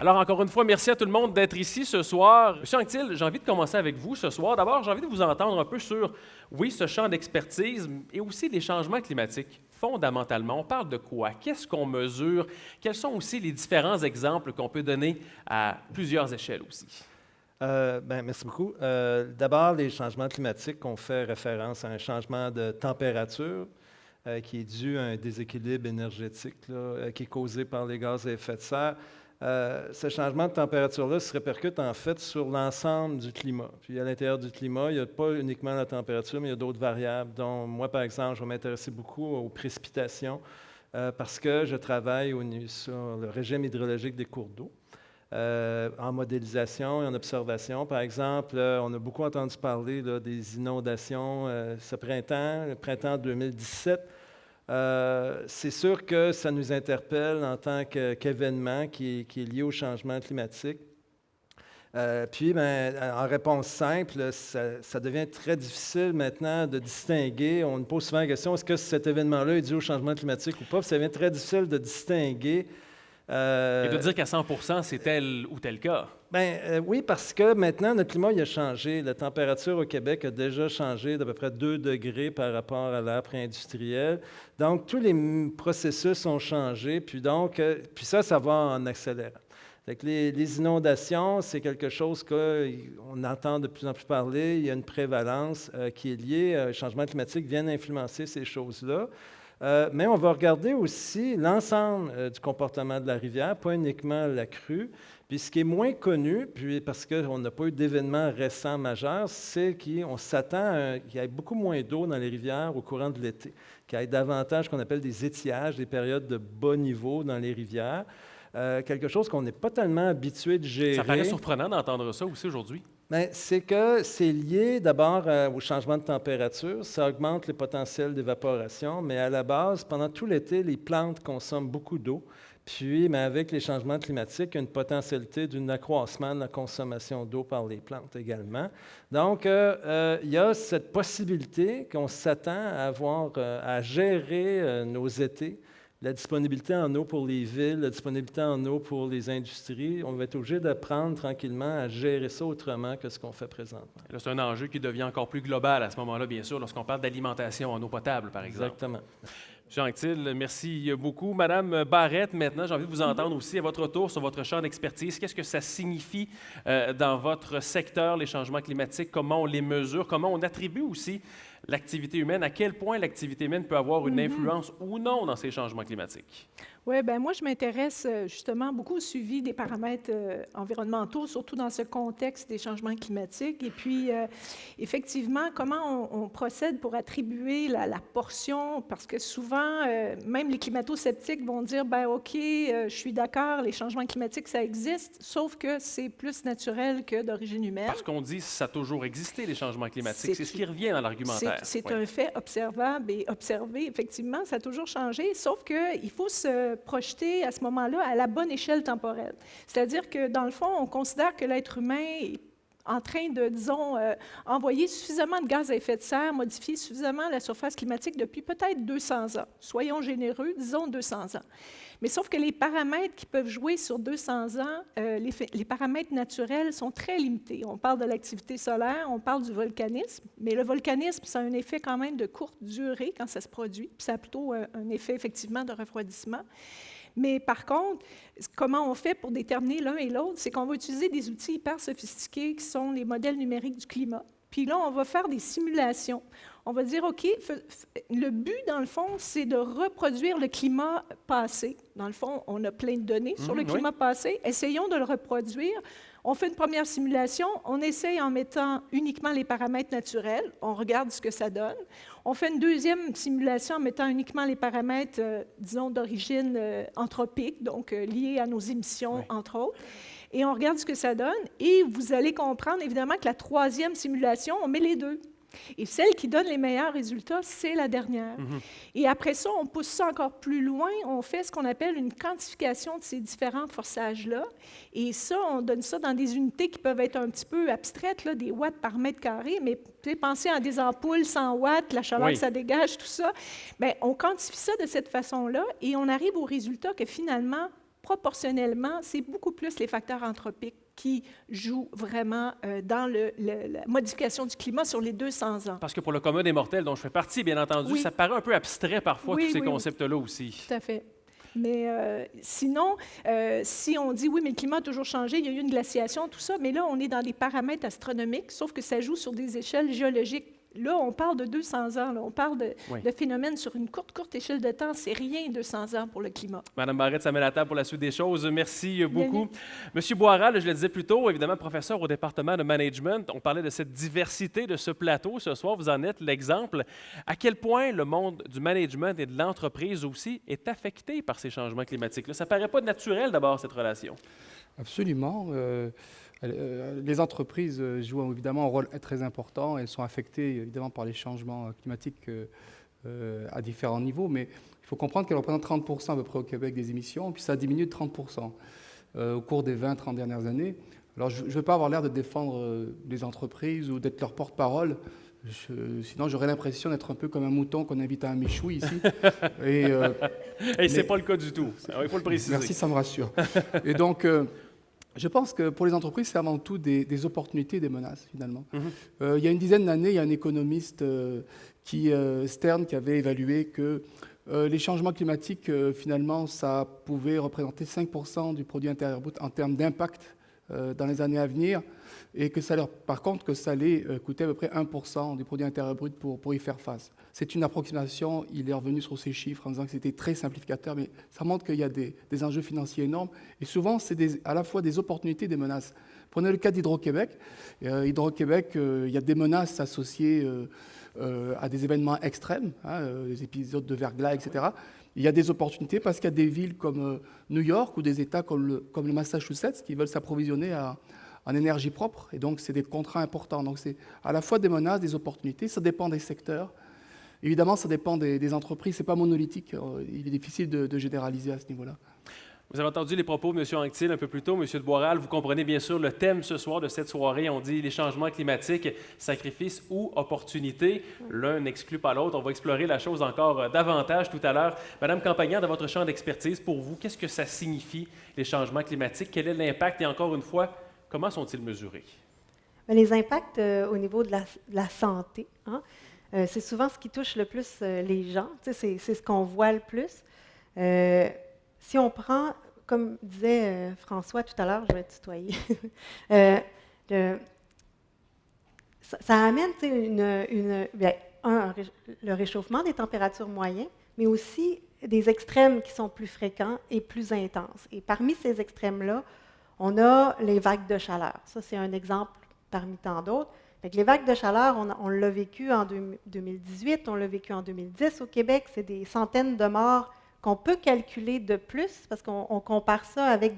Alors, encore une fois, merci à tout le monde d'être ici ce soir. Monsieur Anctil, j'ai envie de commencer avec vous ce soir. D'abord, j'ai envie de vous entendre un peu sur, oui, ce champ d'expertise et aussi les changements climatiques. Fondamentalement, on parle de quoi? Qu'est-ce qu'on mesure? Quels sont aussi les différents exemples qu'on peut donner à plusieurs échelles aussi? Merci beaucoup. D'abord, les changements climatiques, on fait référence à un changement de température qui est dû à un déséquilibre énergétique là, qui est causé par les gaz à effet de serre. Ce changement de température-là se répercute en fait sur l'ensemble du climat. Puis à l'intérieur du climat, il n'y a pas uniquement la température, mais il y a d'autres variables. dont moi, par exemple, je vais m'intéresser beaucoup aux précipitations parce que je travaille sur le régime hydrologique des cours d'eau. En modélisation et en observation. Par exemple, on a beaucoup entendu parler là, des inondations ce printemps, le printemps 2017. C'est sûr que ça nous interpelle en tant qu'événement qui est lié au changement climatique. En réponse simple, ça devient très difficile maintenant de distinguer. On nous pose souvent la question, est-ce que cet événement-là est dû au changement climatique ou pas? Puis ça devient très difficile de distinguer. Et de dire qu'à 100 c'est tel ou tel cas. Oui, parce que maintenant, notre climat il a changé. La température au Québec a déjà changé d'à peu près 2 degrés par rapport à l'ère pré-industrielle. Donc, tous les processus ont changé, puis ça va en accélérant. Les inondations, c'est quelque chose qu'on entend de plus en plus parler. Il y a une prévalence qui est liée au changement climatique, viennent influencer ces choses-là. Mais on va regarder aussi l'ensemble du comportement de la rivière, pas uniquement la crue. Puis ce qui est moins connu, puis parce qu'on n'a pas eu d'événements récents majeurs, c'est qu'on s'attend qu'il y ait beaucoup moins d'eau dans les rivières au courant de l'été, qu'il y ait davantage ce qu'on appelle des étiages, des périodes de bas niveau dans les rivières. Quelque chose qu'on n'est pas tellement habitué de gérer. Ça paraît surprenant d'entendre ça aussi aujourd'hui. Bien, c'est que c'est lié d'abord au changement de température. Ça augmente le potentiel d'évaporation, mais à la base, pendant tout l'été, les plantes consomment beaucoup d'eau. Puis, avec les changements climatiques, il y a une potentialité d'un accroissement de la consommation d'eau par les plantes également. Donc, il y a cette possibilité qu'on s'attend à avoir à gérer nos étés. La disponibilité en eau pour les villes, la disponibilité en eau pour les industries, on va être obligé d'apprendre tranquillement à gérer ça autrement que ce qu'on fait présentement. Là, c'est un enjeu qui devient encore plus global à ce moment-là, bien sûr, lorsqu'on parle d'alimentation en eau potable, par exemple. Exactement. Jean Anctil, merci beaucoup. Madame Barrette, maintenant, j'ai envie de vous entendre aussi à votre tour sur votre champ d'expertise. Qu'est-ce que ça signifie dans votre secteur, les changements climatiques? Comment on les mesure? Comment on attribue aussi l'activité humaine? À quel point l'activité humaine peut avoir une influence ou non dans ces changements climatiques? Oui, bien moi, je m'intéresse justement beaucoup au suivi des paramètres environnementaux, surtout dans ce contexte des changements climatiques. Et puis, effectivement, comment on procède pour attribuer la portion, parce que souvent, même les climato-sceptiques vont dire, ben OK, je suis d'accord, les changements climatiques, ça existe, sauf que c'est plus naturel que d'origine humaine. Parce qu'on dit que ça a toujours existé, les changements climatiques. C'est ce qui revient dans l'argumentaire. C'est un fait observable et observé, effectivement, ça a toujours changé, sauf qu'il faut se projeter à ce moment-là à la bonne échelle temporelle. C'est-à-dire que, dans le fond, on considère que l'être humain est en train de, disons, envoyer suffisamment de gaz à effet de serre, modifier suffisamment la surface climatique depuis peut-être 200 ans. Soyons généreux, disons 200 ans. Mais sauf que les paramètres qui peuvent jouer sur 200 ans, les paramètres naturels sont très limités. On parle de l'activité solaire, on parle du volcanisme, mais le volcanisme, ça a un effet quand même de courte durée quand ça se produit, puis ça a plutôt un effet effectivement de refroidissement. Mais par contre, comment on fait pour déterminer l'un et l'autre, c'est qu'on va utiliser des outils hyper sophistiqués qui sont les modèles numériques du climat. Puis là, on va faire des simulations. On va dire, OK, le but, dans le fond, c'est de reproduire le climat passé. Dans le fond, on a plein de données sur le climat passé. Essayons de le reproduire. On fait une première simulation, on essaye en mettant uniquement les paramètres naturels, on regarde ce que ça donne. On fait une deuxième simulation en mettant uniquement les paramètres, disons, d'origine anthropique, donc liés à nos émissions, entre autres. Et on regarde ce que ça donne. Et vous allez comprendre, évidemment, que la troisième simulation, on met les deux. Et celle qui donne les meilleurs résultats, c'est la dernière. Et après ça, on pousse ça encore plus loin. On fait ce qu'on appelle une quantification de ces différents forçages-là. Et ça, on donne ça dans des unités qui peuvent être un petit peu abstraites, là, des watts par mètre carré, mais pensez à des ampoules 100 watts, la chaleur que ça dégage, tout ça. Bien, on quantifie ça de cette façon-là et on arrive au résultat que finalement, proportionnellement, c'est beaucoup plus les facteurs anthropiques qui jouent vraiment dans la modification du climat sur les 200 ans. Parce que pour le commun des mortels, dont je fais partie, bien entendu, Oui. ça paraît un peu abstrait parfois, Oui, tous ces oui, oui. concepts-là aussi. Tout à fait. Mais sinon, si on dit oui, mais le climat a toujours changé, il y a eu une glaciation, tout ça, mais là, on est dans des paramètres astronomiques, sauf que ça joue sur des échelles géologiques. Là, on parle de 200 ans, là. On parle de phénomènes sur une courte échelle de temps. C'est rien, 200 ans pour le climat. Madame Barrette, ça met la table pour la suite des choses. Merci beaucoup. Monsieur Boiral, je le disais plus tôt, évidemment, professeur au département de management. On parlait de cette diversité de ce plateau. Ce soir, vous en êtes l'exemple. À quel point le monde du management et de l'entreprise aussi est affecté par ces changements climatiques-là? Ça ne paraît pas naturel, d'abord, cette relation. Absolument. Les entreprises jouent évidemment un rôle très important. Elles sont affectées évidemment par les changements climatiques à différents niveaux, mais il faut comprendre qu'elles représentent 30% à peu près au Québec des émissions, puis ça a diminué de 30% au cours des 20-30 dernières années. Alors je ne veux pas avoir l'air de défendre les entreprises ou d'être leur porte-parole. Sinon, j'aurais l'impression d'être un peu comme un mouton qu'on invite à un méchoui ici. Et ce n'est pas le cas du tout. Il faut le préciser. Merci, ça me rassure. Et donc, je pense que pour les entreprises, c'est avant tout des opportunités et des menaces, finalement. Il y a une dizaine d'années, il y a un économiste, Stern, qui avait évalué que les changements climatiques, finalement, ça pouvait représenter 5% du produit intérieur brut en termes d'impact dans les années à venir, et que par contre, que ça allait coûter à peu près 1% du produit intérieur brut pour y faire face. C'est une approximation, il est revenu sur ces chiffres en disant que c'était très simplificateur, mais ça montre qu'il y a des enjeux financiers énormes, et souvent, c'est à la fois des opportunités et des menaces. Prenez le cas d'Hydro-Québec. Hydro-Québec, il y a des menaces associées à des événements extrêmes, des épisodes de verglas, etc. Il y a des opportunités parce qu'il y a des villes comme New York ou des États comme le Massachusetts qui veulent s'approvisionner en énergie propre. Et donc, c'est des contrats importants. Donc, c'est à la fois des menaces, des opportunités. Ça dépend des secteurs. Évidemment, ça dépend des entreprises. Ce n'est pas monolithique. Il est difficile de généraliser à ce niveau-là. Vous avez entendu les propos de M. Anctil un peu plus tôt. M. de Boiral, vous comprenez bien sûr le thème ce soir de cette soirée. On dit les changements climatiques, sacrifices ou opportunités. L'un n'exclut pas l'autre. On va explorer la chose encore davantage tout à l'heure. Madame Campagnard, dans votre champ d'expertise, pour vous, qu'est-ce que ça signifie, les changements climatiques? Quel est l'impact? Et encore une fois, comment sont-ils mesurés? Les impacts au niveau de la santé, c'est souvent ce qui touche le plus les gens. C'est ce qu'on voit le plus. Si on prend, comme disait François tout à l'heure, je vais tutoyer, ça amène le réchauffement des températures moyennes, mais aussi des extrêmes qui sont plus fréquents et plus intenses. Et parmi ces extrêmes-là, on a les vagues de chaleur. Ça, c'est un exemple parmi tant d'autres. Les vagues de chaleur, on l'a vécu en 2018, on l'a vécu en 2010 au Québec. C'est des centaines de morts qu'on peut calculer de plus, parce qu'on compare ça avec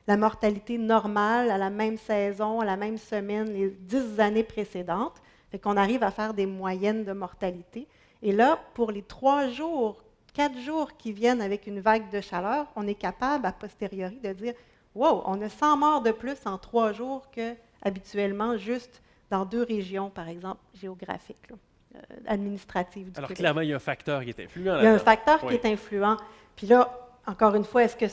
la mortalité normale à la même saison, à la même semaine, les 10 années précédentes. Fait qu'on arrive à faire des moyennes de mortalité. Et là, pour les 3 jours, 4 jours qui viennent avec une vague de chaleur, on est capable, a posteriori, de dire « Wow, on a 100 morts de plus en 3 jours qu'habituellement, juste dans 2 régions, par exemple, géographiques. » administrative du Alors, Québec. clairement, il y a un facteur qui est influent. Il y a un facteur qui est influent. Puis là, encore une fois, est-ce que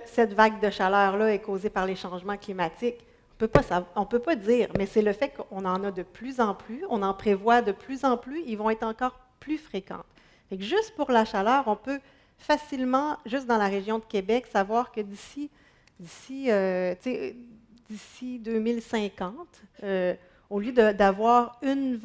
cette vague de chaleur-là est causée par les changements climatiques? On ne peut pas dire, mais c'est le fait qu'on en a de plus en plus, on en prévoit de plus en plus, ils vont être encore plus fréquentes. Fait que juste pour la chaleur, on peut facilement, juste dans la région de Québec, savoir que d'ici 2050, au lieu d'avoir une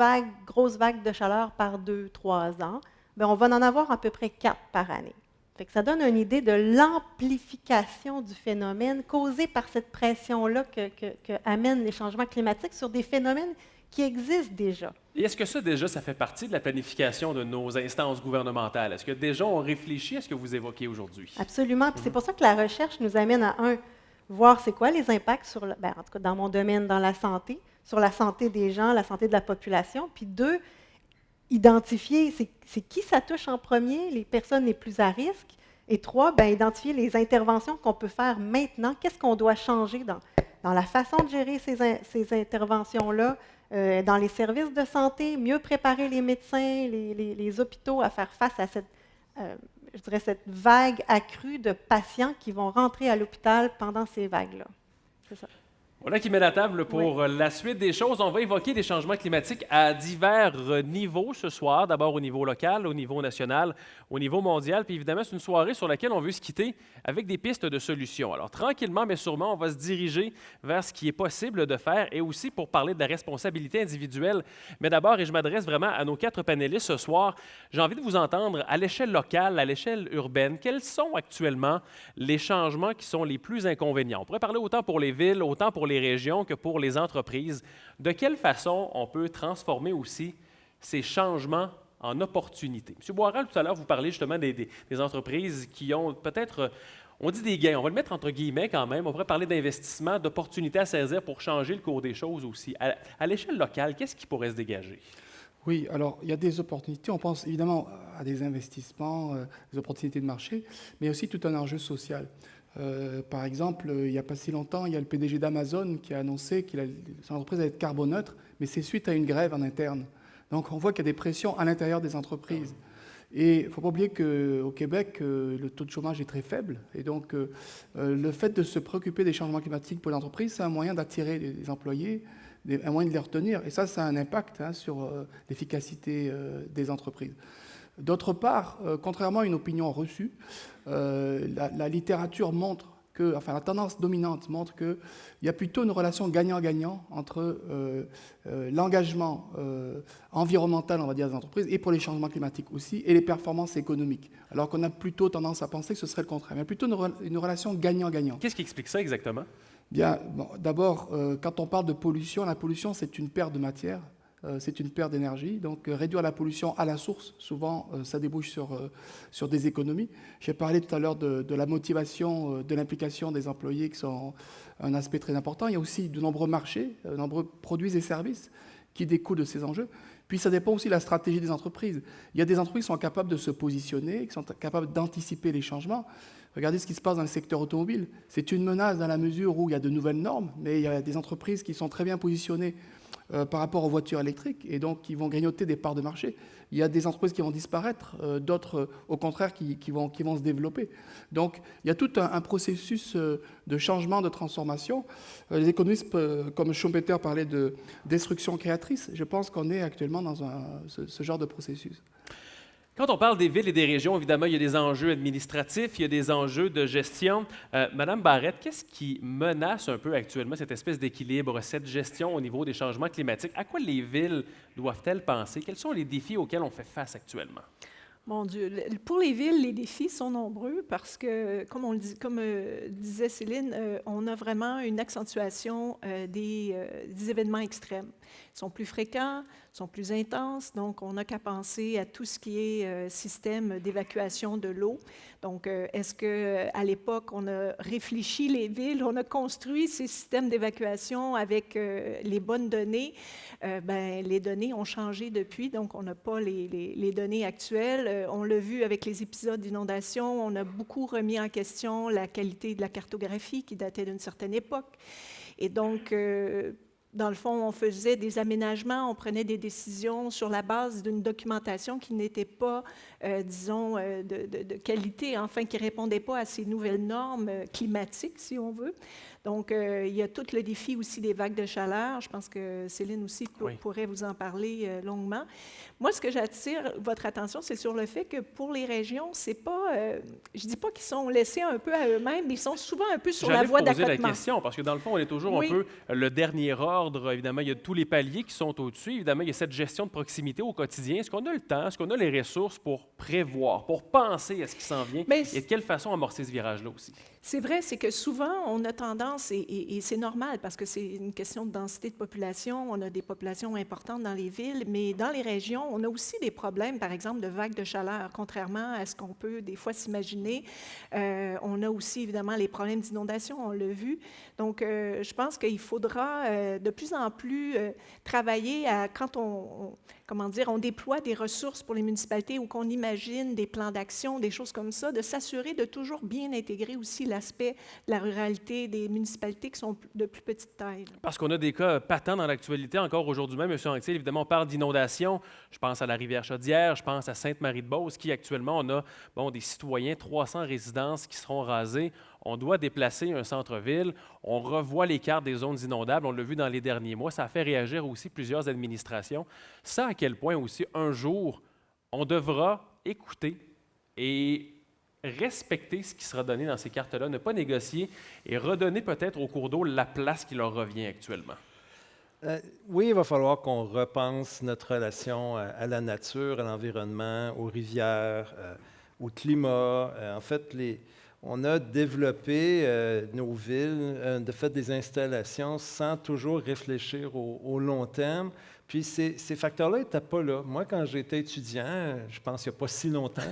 grosse vague de chaleur par 2-3 ans, bien, on va en avoir à peu près 4 par année. Fait que ça donne une idée de l'amplification du phénomène causé par cette pression-là que amènent les changements climatiques sur des phénomènes qui existent déjà. Et est-ce que ça fait partie de la planification de nos instances gouvernementales? Est-ce que déjà on réfléchit à ce que vous évoquez aujourd'hui? Absolument. Puis c'est pour ça que la recherche nous amène à, voir c'est quoi les impacts en tout cas dans mon domaine, dans la santé, sur la santé des gens, la santé de la population. Puis 2, identifier c'est qui ça touche en premier, les personnes les plus à risque. Et 3, identifier les interventions qu'on peut faire maintenant. Qu'est-ce qu'on doit changer dans la façon de gérer ces interventions-là, dans les services de santé, mieux préparer les médecins, les hôpitaux à faire face à je dirais, cette vague accrue de patients qui vont rentrer à l'hôpital pendant ces vagues-là. C'est ça. Voilà qui met la table pour la suite des choses. On va évoquer les changements climatiques à divers niveaux ce soir. D'abord au niveau local, au niveau national, au niveau mondial. Puis évidemment, c'est une soirée sur laquelle on veut se quitter avec des pistes de solutions. Alors tranquillement, mais sûrement, on va se diriger vers ce qui est possible de faire et aussi pour parler de la responsabilité individuelle. Mais d'abord, et je m'adresse vraiment à nos 4 panélistes ce soir, j'ai envie de vous entendre à l'échelle locale, à l'échelle urbaine. Quels sont actuellement les changements qui sont les plus inconvénients? On pourrait parler autant pour les villes, autant pour les régions que pour les entreprises. De quelle façon on peut transformer aussi ces changements en opportunités? M. Boiral, tout à l'heure, vous parlez justement des entreprises qui ont peut-être, on dit des gains, on va le mettre entre guillemets quand même, on pourrait parler d'investissements, d'opportunités à saisir pour changer le cours des choses aussi. À l'échelle locale, qu'est-ce qui pourrait se dégager? Oui, alors il y a des opportunités. On pense évidemment à des investissements, des opportunités de marché, mais aussi tout un enjeu social. Par exemple, il n'y a pas si longtemps, il y a le PDG d'Amazon qui a annoncé que son entreprise allait être carboneutre, mais c'est suite à une grève en interne. Donc on voit qu'il y a des pressions à l'intérieur des entreprises. Et il ne faut pas oublier qu'au Québec, le taux de chômage est très faible. Et donc le fait de se préoccuper des changements climatiques pour l'entreprise, c'est un moyen d'attirer les employés, un moyen de les retenir. Et ça a un impact sur l'efficacité des entreprises. D'autre part, contrairement à une opinion reçue, la littérature montre que, enfin la tendance dominante montre qu'il y a plutôt une relation gagnant-gagnant entre l'engagement environnemental, on va dire, des entreprises, et pour les changements climatiques aussi, et les performances économiques. Alors qu'on a plutôt tendance à penser que ce serait le contraire. Mais plutôt une relation gagnant-gagnant. Qu'est-ce qui explique ça exactement? Bien, bon, d'abord, quand on parle de pollution, la pollution, c'est une perte de matière. C'est une perte d'énergie. Donc, réduire la pollution à la source, souvent, ça débouche sur des économies. J'ai parlé tout à l'heure de la motivation, de l'implication des employés qui sont un aspect très important. Il y a aussi de nombreux marchés, de nombreux produits et services qui découlent de ces enjeux. Puis, ça dépend aussi de la stratégie des entreprises. Il y a des entreprises qui sont capables de se positionner, qui sont capables d'anticiper les changements. Regardez ce qui se passe dans le secteur automobile. C'est une menace dans la mesure où il y a de nouvelles normes, mais il y a des entreprises qui sont très bien positionnées par rapport aux voitures électriques et donc qui vont grignoter des parts de marché. Il y a des entreprises qui vont disparaître, d'autres au contraire qui vont se développer. Donc il y a tout un processus de changement, de transformation. Les économistes comme Schumpeter parlaient de destruction créatrice. Je pense qu'on est actuellement dans ce genre de processus. Quand on parle des villes et des régions, évidemment, il y a des enjeux administratifs, il y a des enjeux de gestion. Madame Barrette, qu'est-ce qui menace un peu actuellement cette espèce d'équilibre, cette gestion au niveau des changements climatiques? À quoi les villes doivent-elles penser? Quels sont les défis auxquels on fait face actuellement? Mon Dieu, pour les villes, les défis sont nombreux parce que, comme disait Céline, on a vraiment une accentuation des événements extrêmes. Ils sont plus fréquents, sont plus intenses, donc on n'a qu'à penser à tout ce qui est système d'évacuation de l'eau. Donc, est-ce qu'à l'époque, on a réfléchi les villes, on a construit ces systèmes d'évacuation avec les bonnes données? Les données ont changé depuis, donc on n'a pas les données actuelles. On l'a vu avec les épisodes d'inondation, on a beaucoup remis en question la qualité de la cartographie qui datait d'une certaine époque. Et donc, dans le fond, on faisait des aménagements, on prenait des décisions sur la base d'une documentation qui n'était pas, de qualité, enfin, qui ne répondait pas à ces nouvelles normes climatiques, si on veut. Donc, il y a tout le défi aussi des vagues de chaleur. Je pense que Céline aussi pourrait vous en parler longuement. Moi, ce que j'attire votre attention, c'est sur le fait que pour les régions, c'est pas, je dis pas qu'ils sont laissés un peu à eux-mêmes, mais ils sont souvent un peu sur la voie d'accotement. J'allais poser la question, parce que dans le fond, on est toujours un peu le dernier ordre. Évidemment, il y a tous les paliers qui sont au-dessus. Évidemment, il y a cette gestion de proximité au quotidien. Est-ce qu'on a le temps, est-ce qu'on a les ressources pour prévoir, pour penser à ce qui s'en vient et de quelle façon amorcer ce virage-là aussi? C'est vrai, c'est que souvent, on a tendance, et c'est normal parce que c'est une question de densité de population, on a des populations importantes dans les villes, mais dans les régions, on a aussi des problèmes, par exemple, de vagues de chaleur, contrairement à ce qu'on peut des fois s'imaginer. On a aussi, évidemment, les problèmes d'inondation, on l'a vu. Donc, je pense qu'il faudra de de plus en plus travailler à, quand on déploie des ressources pour les municipalités ou qu'on imagine des plans d'action, des choses comme ça, de s'assurer de toujours bien intégrer aussi l'aspect de la ruralité des municipalités qui sont de plus petite taille. Parce qu'on a des cas patents dans l'actualité encore aujourd'hui même. M. Anctil, évidemment, on parle d'inondation. Je pense à la Rivière-Chaudière, je pense à Sainte-Marie-de-Beauce, qui actuellement, on a des citoyens, 300 résidences qui seront rasées. On doit déplacer un centre-ville. On revoit les cartes des zones inondables. On l'a vu dans les derniers mois. Ça a fait réagir aussi plusieurs administrations. Ça, à quel point aussi, un jour, on devra écouter et respecter ce qui sera donné dans ces cartes-là, ne pas négocier et redonner peut-être au cours d'eau la place qui leur revient actuellement. Oui, il va falloir qu'on repense notre relation à la nature, à l'environnement, aux rivières, au climat. En fait, on a développé nos villes, de fait des installations sans toujours réfléchir au long terme. Puis ces facteurs-là n'étaient pas là. Moi, quand j'étais étudiant, je pense qu'il n'y a pas si longtemps.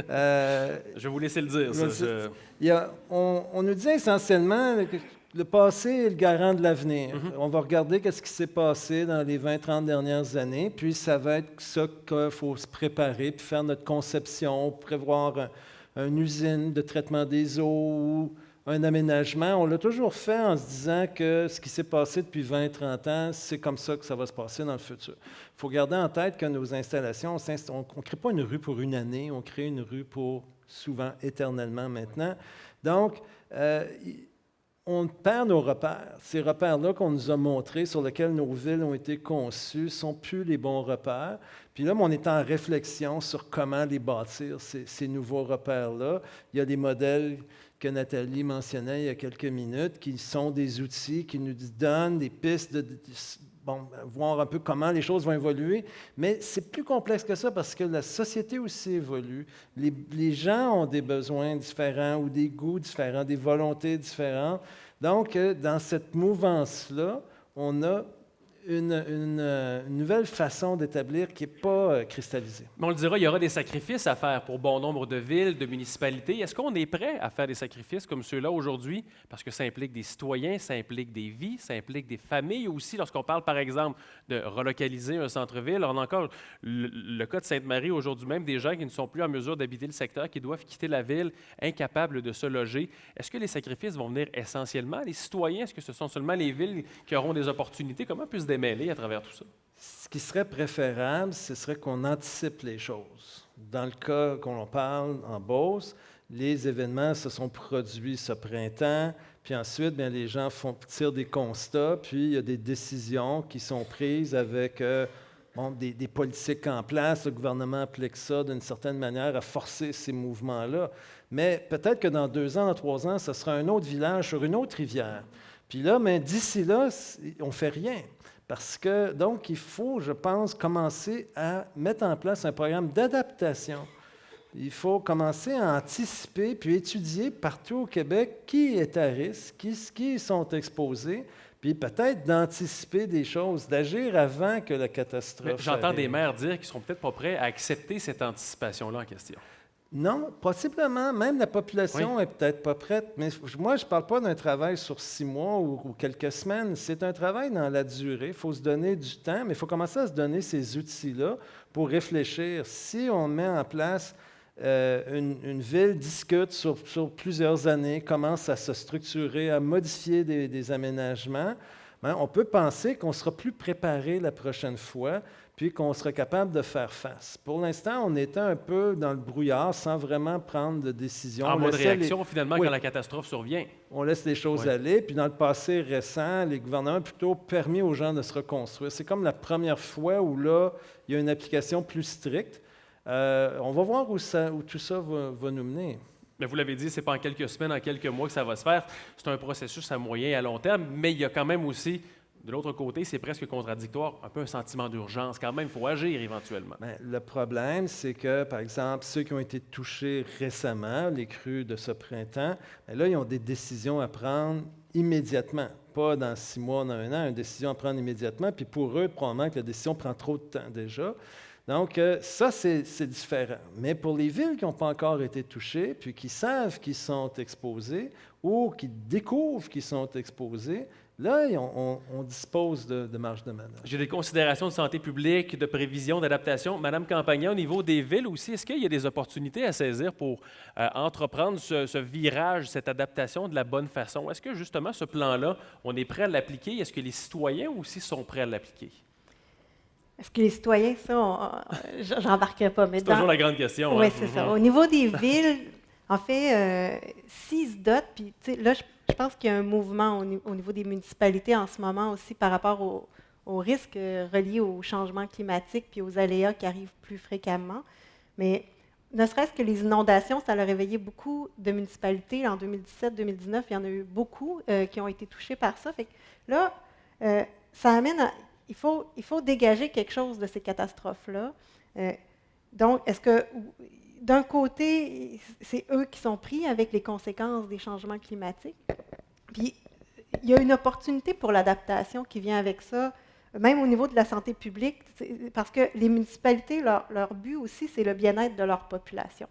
Je vais vous laisser le dire, ça. On nous disait essentiellement que le passé est le garant de l'avenir. On va regarder ce qui s'est passé dans les 20-30 dernières années, puis ça va être ça qu'il faut se préparer, puis faire notre conception, prévoir une usine de traitement des eaux ou un aménagement. On l'a toujours fait en se disant que ce qui s'est passé depuis 20-30 ans, c'est comme ça que ça va se passer dans le futur. Il faut garder en tête que nos installations, on ne crée pas une rue pour une année, on crée une rue pour souvent éternellement maintenant. Donc, on perd nos repères. Ces repères-là qu'on nous a montrés, sur lesquels nos villes ont été conçues, ne sont plus les bons repères. Puis là, on est en réflexion sur comment les bâtir, ces nouveaux repères-là. Il y a des modèles que Nathalie mentionnait il y a quelques minutes, qui sont des outils qui nous donnent des pistes voir un peu comment les choses vont évoluer. Mais c'est plus complexe que ça parce que la société aussi évolue. Les gens ont des besoins différents ou des goûts différents, des volontés différentes. Donc, dans cette mouvance-là, on a une nouvelle façon d'établir qui n'est pas cristallisée. Mais on le dira, il y aura des sacrifices à faire pour bon nombre de villes, de municipalités. Est-ce qu'on est prêt à faire des sacrifices comme ceux-là aujourd'hui? Parce que ça implique des citoyens, ça implique des vies, ça implique des familles aussi. Lorsqu'on parle, par exemple, de relocaliser un centre-ville, on a encore le cas de Sainte-Marie aujourd'hui même, des gens qui ne sont plus en mesure d'habiter le secteur, qui doivent quitter la ville, incapables de se loger. Est-ce que les sacrifices vont venir essentiellement les citoyens? Est-ce que ce sont seulement les villes qui auront des opportunités? Comment peut se démêler à travers tout ça? Ce qui serait préférable, ce serait qu'on anticipe les choses. Dans le cas qu'on parle en Beauce, les événements se sont produits ce printemps, puis ensuite, bien, les gens tirent des constats, puis il y a des décisions qui sont prises avec des politiques en place. Le gouvernement applique ça d'une certaine manière à forcer ces mouvements-là. Mais peut-être que dans 2 ans, dans 3 ans, ce sera un autre village sur une autre rivière. Puis là, mais d'ici là, on ne fait rien. Parce que, donc, il faut, je pense, commencer à mettre en place un programme d'adaptation. Il faut commencer à anticiper puis étudier partout au Québec qui est à risque, qui sont exposés, puis peut-être d'anticiper des choses, d'agir avant que la catastrophe J'entends arrive. des maires dire qu'ils ne sont peut-être pas prêts à accepter cette anticipation-là en question. Non, possiblement. Même la population est peut-être pas prête. Mais moi, je ne parle pas d'un travail sur 6 mois ou quelques semaines. C'est un travail dans la durée. Il faut se donner du temps, mais il faut commencer à se donner ces outils-là pour réfléchir. Si on met en place une ville, discute sur plusieurs années, commence à se structurer, à modifier des aménagements, on peut penser qu'on sera plus préparé la prochaine fois, puis qu'on sera capable de faire face. Pour l'instant, on était un peu dans le brouillard sans vraiment prendre de décision. En mode réaction, finalement, quand la catastrophe survient. On laisse les choses aller. Puis dans le passé récent, les gouvernements ont plutôt permis aux gens de se reconstruire. C'est comme la première fois où là, il y a une application plus stricte. On va voir où tout ça va nous mener. Mais vous l'avez dit, ce n'est pas en quelques semaines, en quelques mois que ça va se faire. C'est un processus à moyen et à long terme, mais il y a quand même aussi, de l'autre côté, c'est presque contradictoire, un peu un sentiment d'urgence. Quand même, il faut agir éventuellement. Bien, le problème, c'est que, par exemple, ceux qui ont été touchés récemment, les crues de ce printemps, bien là, ils ont des décisions à prendre immédiatement. Pas dans 6 mois, dans 1 an, une décision à prendre immédiatement. Puis pour eux, probablement que la décision prend trop de temps déjà. Donc, ça, c'est différent. Mais pour les villes qui n'ont pas encore été touchées, puis qui savent qu'ils sont exposés ou qui découvrent qu'ils sont exposés, là, on dispose de marge de manœuvre. J'ai des considérations de santé publique, de prévision, d'adaptation. Madame Campagna, au niveau des villes aussi, est-ce qu'il y a des opportunités à saisir pour entreprendre ce virage, cette adaptation de la bonne façon? Est-ce que justement ce plan-là, on est prêt à l'appliquer? Est-ce que les citoyens aussi sont prêts à l'appliquer? Est-ce que les citoyens, j'embarquerai pas. Mais C'est toujours la grande question. Oui, hein? c'est ça. Au niveau des villes, en fait, s'ils se dotent, puis là, je pense qu'il y a un mouvement au niveau des municipalités en ce moment aussi par rapport aux risques reliés au changement climatique puis aux aléas qui arrivent plus fréquemment. Mais ne serait-ce que les inondations, ça a réveillé beaucoup de municipalités. En 2017-2019, il y en a eu beaucoup qui ont été touchées par ça. Fait que là, ça amène à... Il faut dégager quelque chose de ces catastrophes-là. Donc, est-ce que, d'un côté, c'est eux qui sont pris avec les conséquences des changements climatiques? Puis, il y a une opportunité pour l'adaptation qui vient avec ça, même au niveau de la santé publique, parce que les municipalités, leur but aussi, c'est le bien-être de leur population.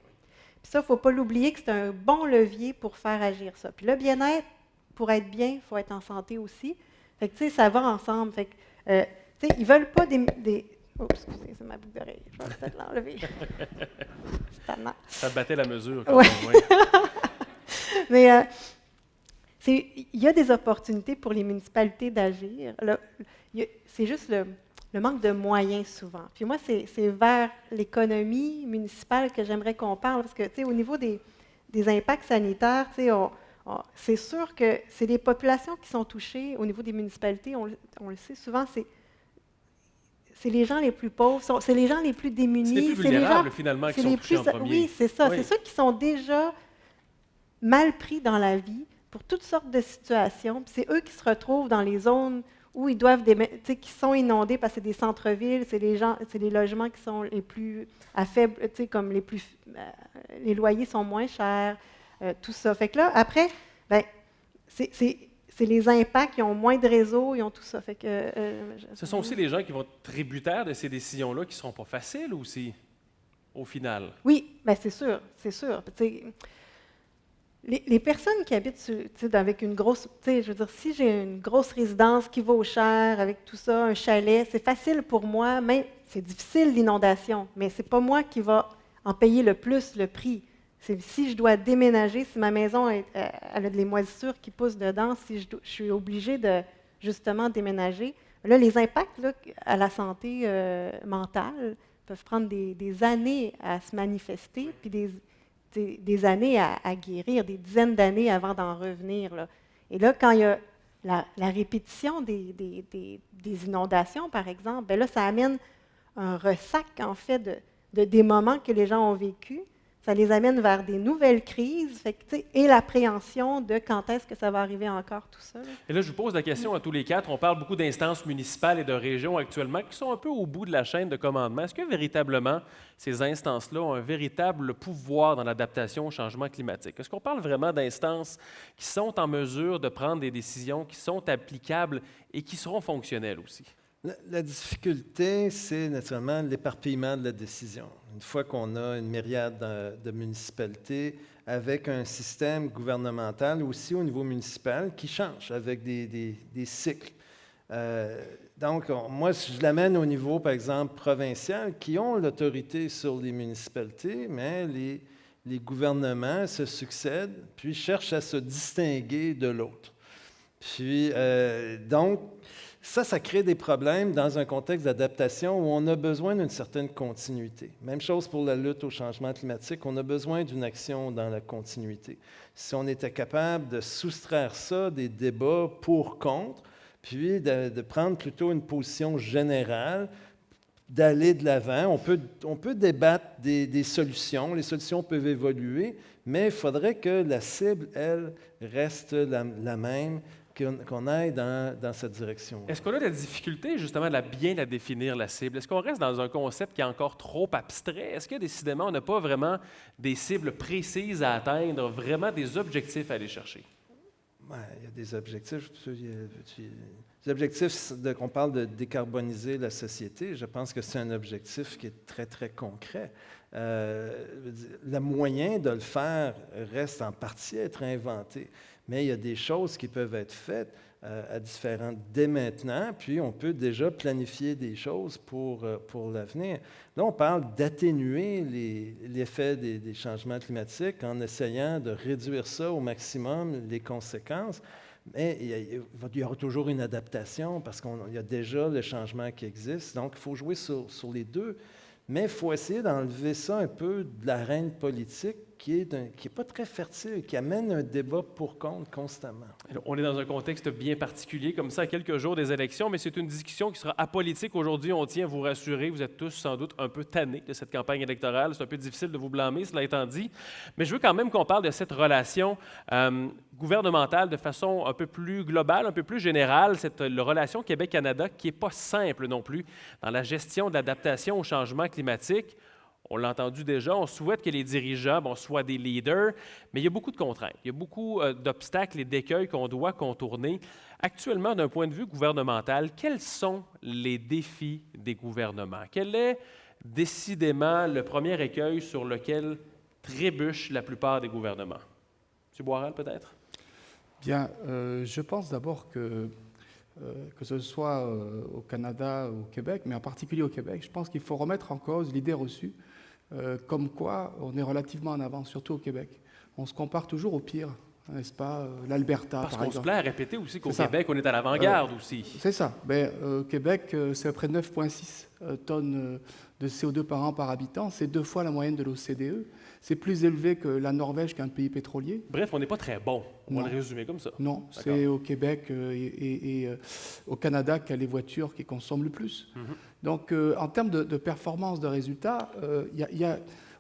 Puis ça, il ne faut pas l'oublier que c'est un bon levier pour faire agir ça. Puis le bien-être, pour être bien, il faut être en santé aussi. Fait que, tu sais, ça va ensemble. Fait que, tu sais, ils ne veulent pas des... Oh, excusez, c'est ma boucle d'oreille. Je vais peut-être l'enlever. Ça battait la mesure. Ouais. Quand même, ouais. Mais il y a des opportunités pour les municipalités d'agir. C'est juste le manque de moyens souvent. Puis moi, c'est vers l'économie municipale que j'aimerais qu'on parle, parce que, tu sais, au niveau des impacts sanitaires, tu sais, c'est sûr que c'est les populations qui sont touchées au niveau des municipalités. On le sait souvent, c'est les gens les plus pauvres, c'est les gens les plus démunis. C'est les plus vulnérables, finalement, qui sont touchés en premier. Oui, c'est ça. Oui. C'est ceux qui sont déjà mal pris dans la vie pour toutes sortes de situations. Puis c'est eux qui se retrouvent dans les zones où ils doivent, qui sont inondés parce que c'est des centres-villes, c'est les logements qui sont les plus à faible, comme les loyers sont moins chers, tout ça. Fait que là, après, ben, c'est les impacts, ils ont moins de réseaux, ils ont tout ça. Fait que, Ce sont aussi les gens qui vont être tributaires de ces décisions-là qui ne seront pas faciles aussi, au final. Oui, bien c'est sûr, c'est sûr. Les personnes qui habitent avec une grosse... Je veux dire, si j'ai une grosse résidence qui vaut cher, avec tout ça, un chalet, c'est facile pour moi, mais c'est difficile l'inondation, mais ce n'est pas moi qui va en payer le plus le prix. Si je dois déménager, si ma maison elle a des moisissures qui poussent dedans, si je suis obligée de justement déménager, là, les impacts là, à la santé mentale peuvent prendre des années à se manifester, puis des années à guérir, des dizaines d'années avant d'en revenir. Là. Et là, quand il y a la répétition des inondations, par exemple, bien là, ça amène un ressac, en fait, des moments que les gens ont vécus. Ça les amène vers des nouvelles crises, et l'appréhension de quand est-ce que ça va arriver encore, tout ça. Là. Et là, je vous pose la question à tous les quatre. On parle beaucoup d'instances municipales et de régions actuellement qui sont un peu au bout de la chaîne de commandement. Est-ce que véritablement, ces instances-là ont un véritable pouvoir dans l'adaptation au changement climatique? Est-ce qu'on parle vraiment d'instances qui sont en mesure de prendre des décisions qui sont applicables et qui seront fonctionnelles aussi? La difficulté, c'est naturellement l'éparpillement de la décision. Une fois qu'on a une myriade de municipalités avec un système gouvernemental aussi au niveau municipal qui change avec des cycles. Donc, moi, si je l'amène au niveau, par exemple, provincial, qui ont l'autorité sur les municipalités, mais les gouvernements se succèdent, puis cherchent à se distinguer de l'autre. Puis, donc, ça crée des problèmes dans un contexte d'adaptation où on a besoin d'une certaine continuité. Même chose pour la lutte au changement climatique, on a besoin d'une action dans la continuité. Si on était capable de soustraire ça des débats pour-contre, puis de prendre plutôt une position générale, d'aller de l'avant, on peut débattre des solutions, les solutions peuvent évoluer, mais il faudrait que la cible, elle, reste la même, qu'on aille dans cette direction. Est-ce qu'on a de la difficulté justement à bien la définir, la cible? Est-ce qu'on reste dans un concept qui est encore trop abstrait? Est-ce que décidément, on n'a pas vraiment des cibles précises à atteindre, vraiment des objectifs à aller chercher? Ouais, il y a des objectifs. Les objectifs, on parle de décarboniser la société, je pense que c'est un objectif qui est très, très concret. Le moyen de le faire reste en partie à être inventé. Mais il y a des choses qui peuvent être faites dès maintenant, puis on peut déjà planifier des choses pour l'avenir. Là, on parle d'atténuer l'effet des changements climatiques en essayant de réduire ça au maximum, les conséquences. Mais il y aura toujours une adaptation parce qu'il y a déjà le changement qui existe. Donc, il faut jouer sur les deux. Mais il faut essayer d'enlever ça un peu de l'arène politique qui est pas très fertile, qui amène un débat pour-contre constamment. On est dans un contexte bien particulier, comme ça, à quelques jours des élections, mais c'est une discussion qui sera apolitique aujourd'hui. On tient à vous rassurer, vous êtes tous sans doute un peu tannés de cette campagne électorale. C'est un peu difficile de vous blâmer, cela étant dit. Mais je veux quand même qu'on parle de cette relation gouvernementale de façon un peu plus globale, un peu plus générale, cette relation Québec-Canada qui n'est pas simple non plus dans la gestion de l'adaptation au changement climatique. On l'a entendu déjà, on souhaite que les dirigeants soient des leaders, mais il y a beaucoup de contraintes, il y a beaucoup d'obstacles et d'écueils qu'on doit contourner. Actuellement, d'un point de vue gouvernemental, quels sont les défis des gouvernements? Quel est décidément le premier écueil sur lequel trébuchent la plupart des gouvernements? M. Boirel, peut-être? Bien, je pense d'abord que ce soit au Canada ou au Québec, mais en particulier au Québec, je pense qu'il faut remettre en cause l'idée reçue comme quoi on est relativement en avance, surtout au Québec. On se compare toujours au pire, n'est-ce pas? L'Alberta, par exemple. Parce qu'on se plaît à répéter aussi qu'au Québec, on est à l'avant-garde aussi. C'est ça. Au Québec, c'est à peu près 9,6 tonnes de CO2 par an par habitant. C'est 2 fois la moyenne de l'OCDE. C'est plus élevé que la Norvège, qu'un pays pétrolier. Bref, on n'est pas très bon. On va le résumer comme ça. Non, c'est au Québec et au Canada qu'il y a les voitures qui consomment le plus. Donc, en termes de performance, de résultats,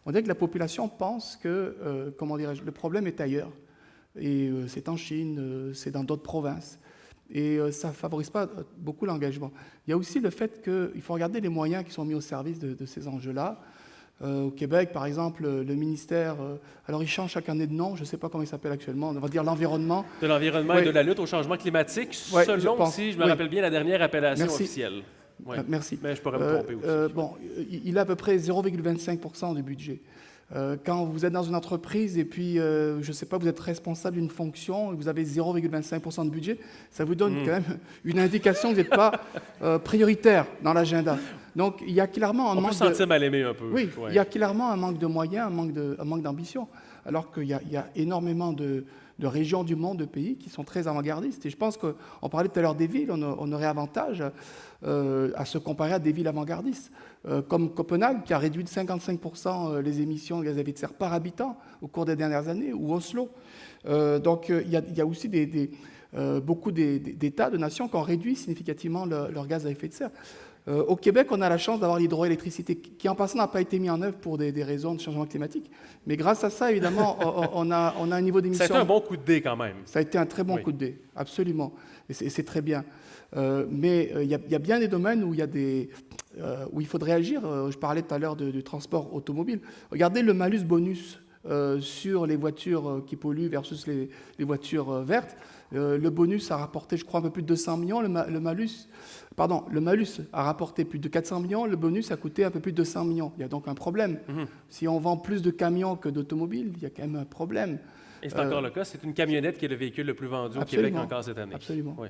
on dirait que la population pense que, le problème est ailleurs. Et c'est en Chine, c'est dans d'autres provinces. Et ça ne favorise pas beaucoup l'engagement. Il y a aussi le fait qu'il faut regarder les moyens qui sont mis au service de ces enjeux-là. Au Québec, par exemple, le ministère, alors il change chaque année de nom, je ne sais pas comment il s'appelle actuellement, on va dire l'environnement. De l'environnement et de la lutte au changement climatique, selon, si je me rappelle bien, la dernière appellation officielle. Merci. Mais je pourrais me tromper aussi. Il a à peu près 0,25% du budget. Quand vous êtes dans une entreprise et puis, je ne sais pas, vous êtes responsable d'une fonction et vous avez 0,25% de budget, ça vous donne quand même une indication que vous n'êtes pas prioritaire dans l'agenda. Donc, il y a clairement un manque de... On peut se sentir mal aimé un peu. Oui, il y a clairement un manque de moyens, un manque d'ambition, alors qu'il y a énormément de régions du monde, de pays qui sont très avant-gardistes. Et je pense qu'on parlait tout à l'heure des villes, on aurait avantage à se comparer à des villes avant-gardistes, comme Copenhague, qui a réduit de 55% les émissions de gaz à effet de serre par habitant au cours des dernières années, ou Oslo. Donc, il y a aussi beaucoup d'États, de nations qui ont réduit significativement leur gaz à effet de serre. Au Québec, on a la chance d'avoir l'hydroélectricité, qui en passant n'a pas été mis en œuvre pour des raisons de changement climatique. Mais grâce à ça, évidemment, on a un niveau d'émission... Ça a été un bon coup de dé quand même. Ça a été un très bon coup de dé, absolument. Et c'est très bien. Mais il y a bien des domaines où il faudrait agir. Je parlais tout à l'heure du transport automobile. Regardez le malus-bonus sur les voitures qui polluent versus les voitures vertes. Le bonus a rapporté, je crois, un peu plus de 200 millions. Le malus a rapporté plus de 400 millions. Le bonus a coûté un peu plus de 200 millions. Il y a donc un problème. Si on vend plus de camions que d'automobiles, il y a quand même un problème. Et c'est encore le cas. C'est une camionnette qui est le véhicule le plus vendu au Québec encore cette année. Absolument. Oui.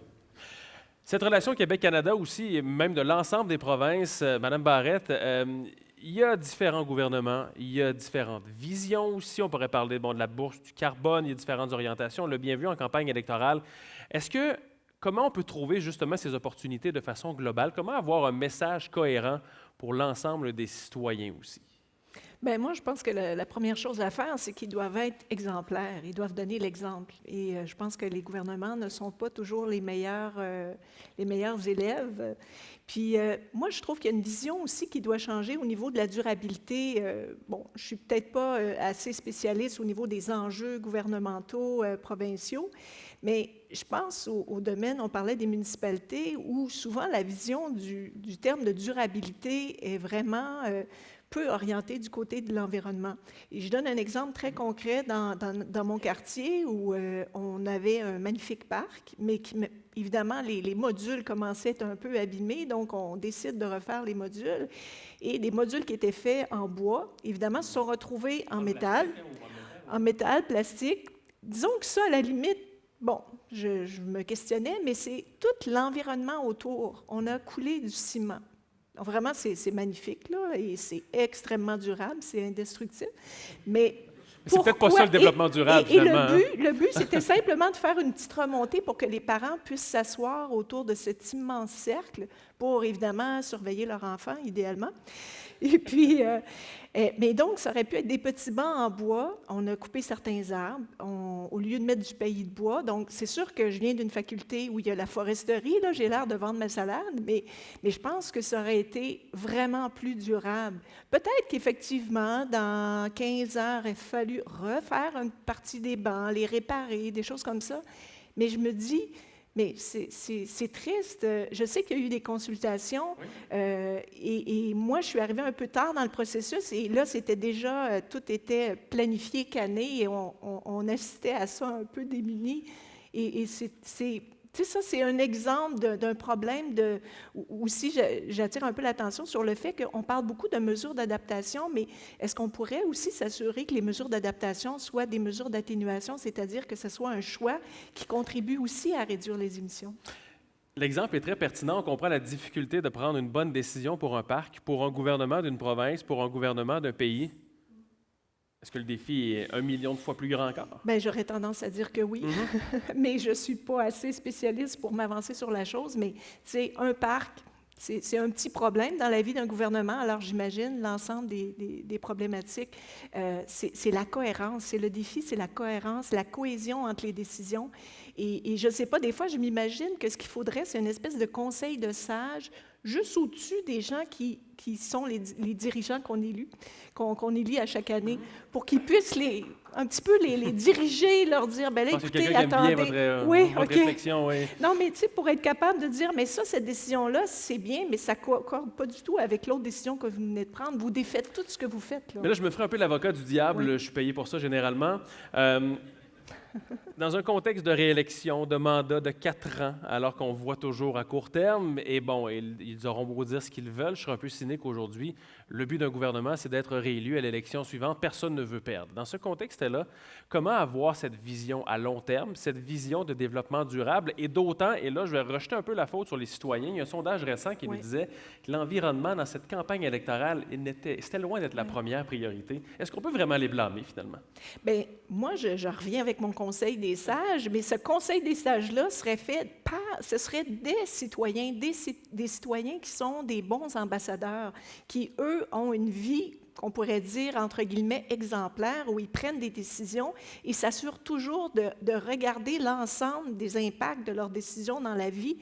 Cette relation Québec-Canada aussi, et même de l'ensemble des provinces, Mme Barrette, il y a différents gouvernements, il y a différentes visions aussi. On pourrait parler de la bourse du carbone, il y a différentes orientations. On l'a bien vu en campagne électorale. Comment on peut trouver justement ces opportunités de façon globale? Comment avoir un message cohérent pour l'ensemble des citoyens aussi? Bien, moi, je pense que la première chose à faire, c'est qu'ils doivent être exemplaires. Ils doivent donner l'exemple. Et je pense que les gouvernements ne sont pas toujours les meilleurs élèves. Puis, moi, je trouve qu'il y a une vision aussi qui doit changer au niveau de la durabilité. Je ne suis peut-être pas assez spécialiste au niveau des enjeux gouvernementaux provinciaux, mais je pense au domaine, on parlait des municipalités, où souvent la vision du terme de durabilité est vraiment peu orientée du côté de l'environnement. Et je donne un exemple très concret dans mon quartier où on avait un magnifique parc, mais évidemment, les modules commençaient à être un peu abîmés, donc on décide de refaire les modules. Et les modules qui étaient faits en bois, évidemment, se sont retrouvés en métal, plastique. Disons que ça, à la limite, bon, je me questionnais, mais c'est tout l'environnement autour. On a coulé du ciment. Donc, vraiment, c'est magnifique, là, et c'est extrêmement durable, c'est indestructible. Mais C'est peut-être pas ça le développement durable, finalement. Le but, c'était simplement de faire une petite remontée pour que les parents puissent s'asseoir autour de cet immense cercle pour, évidemment, surveiller leur enfant, idéalement. Et puis, mais donc, ça aurait pu être des petits bancs en bois. On a coupé certains arbres au lieu de mettre du paillis de bois. Donc, c'est sûr que je viens d'une faculté où il y a la foresterie. Là, j'ai l'air de vendre ma salade, mais je pense que ça aurait été vraiment plus durable. Peut-être qu'effectivement, dans 15 ans, il aurait fallu refaire une partie des bancs, les réparer, des choses comme ça. Mais je me dis, mais c'est triste. Je sais qu'il y a eu des consultations et moi, je suis arrivée un peu tard dans le processus et là, c'était déjà, tout était planifié, canné et on assistait à ça un peu démuni. Et tu sais, ça, c'est un exemple d'un problème aussi, j'attire un peu l'attention sur le fait qu'on parle beaucoup de mesures d'adaptation, mais est-ce qu'on pourrait aussi s'assurer que les mesures d'adaptation soient des mesures d'atténuation, c'est-à-dire que ce soit un choix qui contribue aussi à réduire les émissions? L'exemple est très pertinent. On comprend la difficulté de prendre une bonne décision pour un parc, pour un gouvernement d'une province, pour un gouvernement d'un pays. Est-ce que le défi est 1 million de fois plus grand encore? Bien, j'aurais tendance à dire que oui, mais je ne suis pas assez spécialiste pour m'avancer sur la chose. Mais, tu sais, un parc, c'est un petit problème dans la vie d'un gouvernement. Alors, j'imagine l'ensemble des problématiques. C'est la cohérence, c'est le défi, c'est la cohérence, la cohésion entre les décisions. Et je ne sais pas, des fois, je m'imagine que ce qu'il faudrait, c'est une espèce de conseil de sages juste au-dessus des gens qui sont les dirigeants qu'on élit à chaque année, pour qu'ils puissent un petit peu les diriger, leur dire, bien là, écoutez, attendez. Votre réflexion, oui. Non, mais tu sais, pour être capable de dire, mais ça, cette décision-là, c'est bien, mais ça ne concorde pas du tout avec l'autre décision que vous venez de prendre. Vous défaites tout ce que vous faites. Là. Mais là, je me ferai un peu l'avocat du diable. Oui. Je suis payé pour ça généralement. Dans un contexte de réélection, de mandat de 4 ans, alors qu'on voit toujours à court terme, et bon, ils auront beau dire ce qu'ils veulent, je serai un peu cynique aujourd'hui, le but d'un gouvernement, c'est d'être réélu à l'élection suivante, personne ne veut perdre. Dans ce contexte-là, comment avoir cette vision à long terme, cette vision de développement durable, et d'autant, et là, je vais rejeter un peu la faute sur les citoyens, il y a un sondage récent qui nous disait que l'environnement dans cette campagne électorale, c'était loin d'être la première priorité. Est-ce qu'on peut vraiment les blâmer, finalement? Bien, moi, je reviens avec mon conseil des sages, mais ce conseil des sages-là serait fait ce serait des citoyens, des citoyens qui sont des bons ambassadeurs, qui, eux, ont une vie qu'on pourrait dire, entre guillemets, exemplaire, où ils prennent des décisions et s'assurent toujours de regarder l'ensemble des impacts de leurs décisions dans la vie,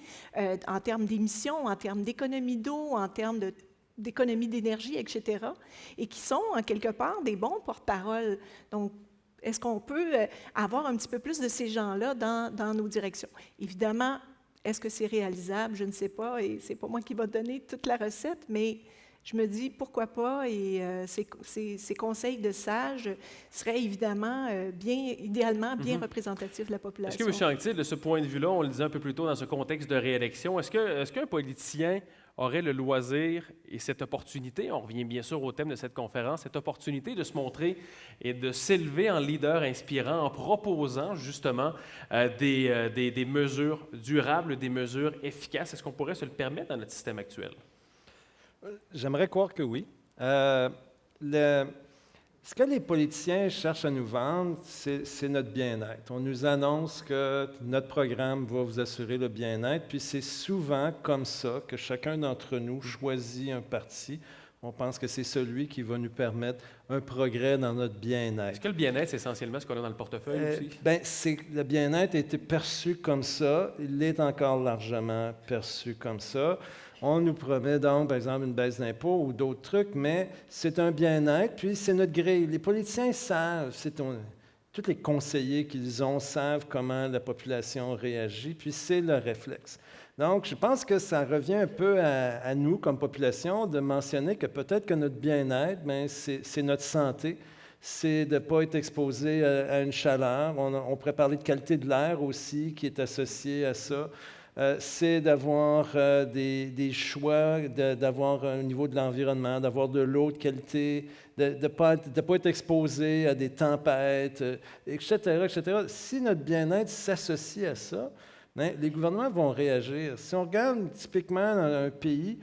en termes d'émissions, en termes d'économie d'eau, en termes d'économie d'énergie, etc., et qui sont, en quelque part, des bons porte-parole. Donc, est-ce qu'on peut avoir un petit peu plus de ces gens-là dans nos directions? Évidemment, est-ce que c'est réalisable? Je ne sais pas, et ce n'est pas moi qui va donner toute la recette, mais je me dis pourquoi pas, et ces conseils de sages seraient évidemment idéalement bien représentatifs de la population. Est-ce que, M. Anctil, de ce point de vue-là, on le disait un peu plus tôt dans ce contexte de réélection, est-ce qu'un politicien aurait le loisir et cette opportunité, on revient bien sûr au thème de cette conférence, cette opportunité de se montrer et de s'élever en leader inspirant en proposant justement des mesures durables, des mesures efficaces? Est-ce qu'on pourrait se le permettre dans notre système actuel? J'aimerais croire que oui. Ce que les politiciens cherchent à nous vendre, c'est notre bien-être. On nous annonce que notre programme va vous assurer le bien-être, puis c'est souvent comme ça que chacun d'entre nous choisit un parti. On pense que c'est celui qui va nous permettre un progrès dans notre bien-être. Est-ce que le bien-être, c'est essentiellement ce qu'on a dans le portefeuille aussi? Bien, le bien-être a été perçu comme ça. Il est encore largement perçu comme ça. On nous promet donc, par exemple, une baisse d'impôts ou d'autres trucs, mais c'est un bien-être, puis c'est notre grille. Les politiciens savent, tous les conseillers qu'ils ont savent comment la population réagit, puis c'est leur réflexe. Donc, je pense que ça revient un peu à nous, comme population, de mentionner que peut-être que notre bien-être, bien, c'est notre santé, c'est de ne pas être exposé à une chaleur. On pourrait parler de qualité de l'air aussi, qui est associée à ça. c'est d'avoir des choix, d'avoir un niveau de l'environnement, d'avoir de l'eau de qualité, de ne pas être exposé à des tempêtes, etc., etc. Si notre bien-être s'associe à ça, bien, les gouvernements vont réagir. Si on regarde typiquement dans un pays,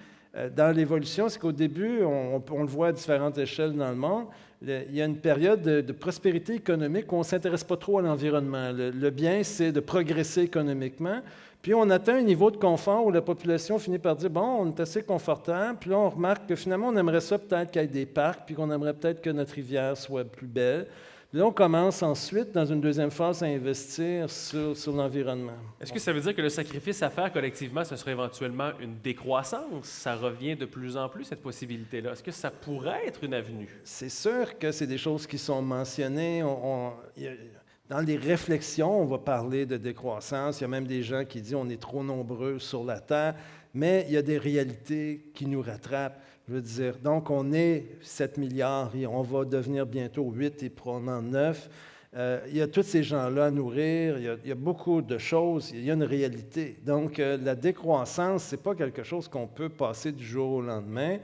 dans l'évolution, c'est qu'au début, on le voit à différentes échelles dans le monde, il y a une période de prospérité économique où on ne s'intéresse pas trop à l'environnement. Le bien, c'est de progresser économiquement. Puis on atteint un niveau de confort où la population finit par dire, bon, on est assez confortable. Puis là, on remarque que finalement, on aimerait ça peut-être qu'il y ait des parcs, puis qu'on aimerait peut-être que notre rivière soit plus belle. Puis là, on commence ensuite, dans une deuxième phase, à investir sur l'environnement. Est-ce que ça veut dire que le sacrifice à faire collectivement, ce serait éventuellement une décroissance? Ça revient de plus en plus, cette possibilité-là. Est-ce que ça pourrait être une avenue? C'est sûr que c'est des choses qui sont mentionnées. Dans les réflexions, on va parler de décroissance. Il y a même des gens qui disent qu'on est trop nombreux sur la Terre, mais il y a des réalités qui nous rattrapent. Je veux dire, donc on est 7 milliards et on va devenir bientôt 8 et probablement 9. Il y a tous ces gens-là à nourrir, il y a beaucoup de choses, il y a une réalité. Donc la décroissance, ce n'est pas quelque chose qu'on peut passer du jour au lendemain,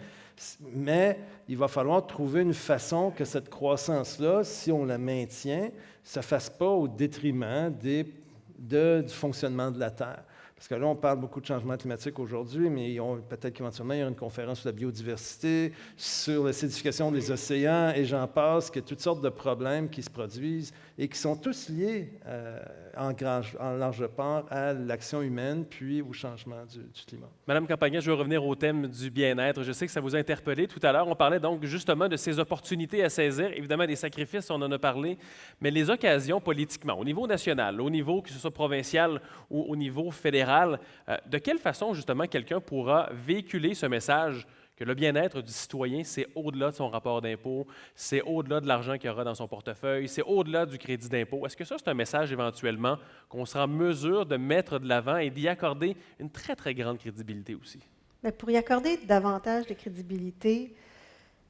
mais il va falloir trouver une façon que cette croissance-là, si on la maintient, ne se fasse pas au détriment du fonctionnement de la Terre. Parce que là, on parle beaucoup de changement climatique aujourd'hui, mais peut-être qu'éventuellement, il y aura une conférence sur la biodiversité, sur l'acidification des océans, et j'en passe, qu'il y a toutes sortes de problèmes qui se produisent et qui sont tous liés en large part à l'action humaine, puis au changement du climat. Madame Campagna, je veux revenir au thème du bien-être. Je sais que ça vous a interpellé tout à l'heure. On parlait donc justement de ces opportunités à saisir, évidemment des sacrifices, on en a parlé, mais les occasions politiquement, au niveau national, au niveau que ce soit provincial ou au niveau fédéral, de quelle façon justement quelqu'un pourra véhiculer ce message que le bien-être du citoyen, c'est au-delà de son rapport d'impôt, c'est au-delà de l'argent qu'il aura dans son portefeuille, c'est au-delà du crédit d'impôt. Est-ce que ça, c'est un message éventuellement qu'on sera en mesure de mettre de l'avant et d'y accorder une très, très grande crédibilité aussi? Mais pour y accorder davantage de crédibilité,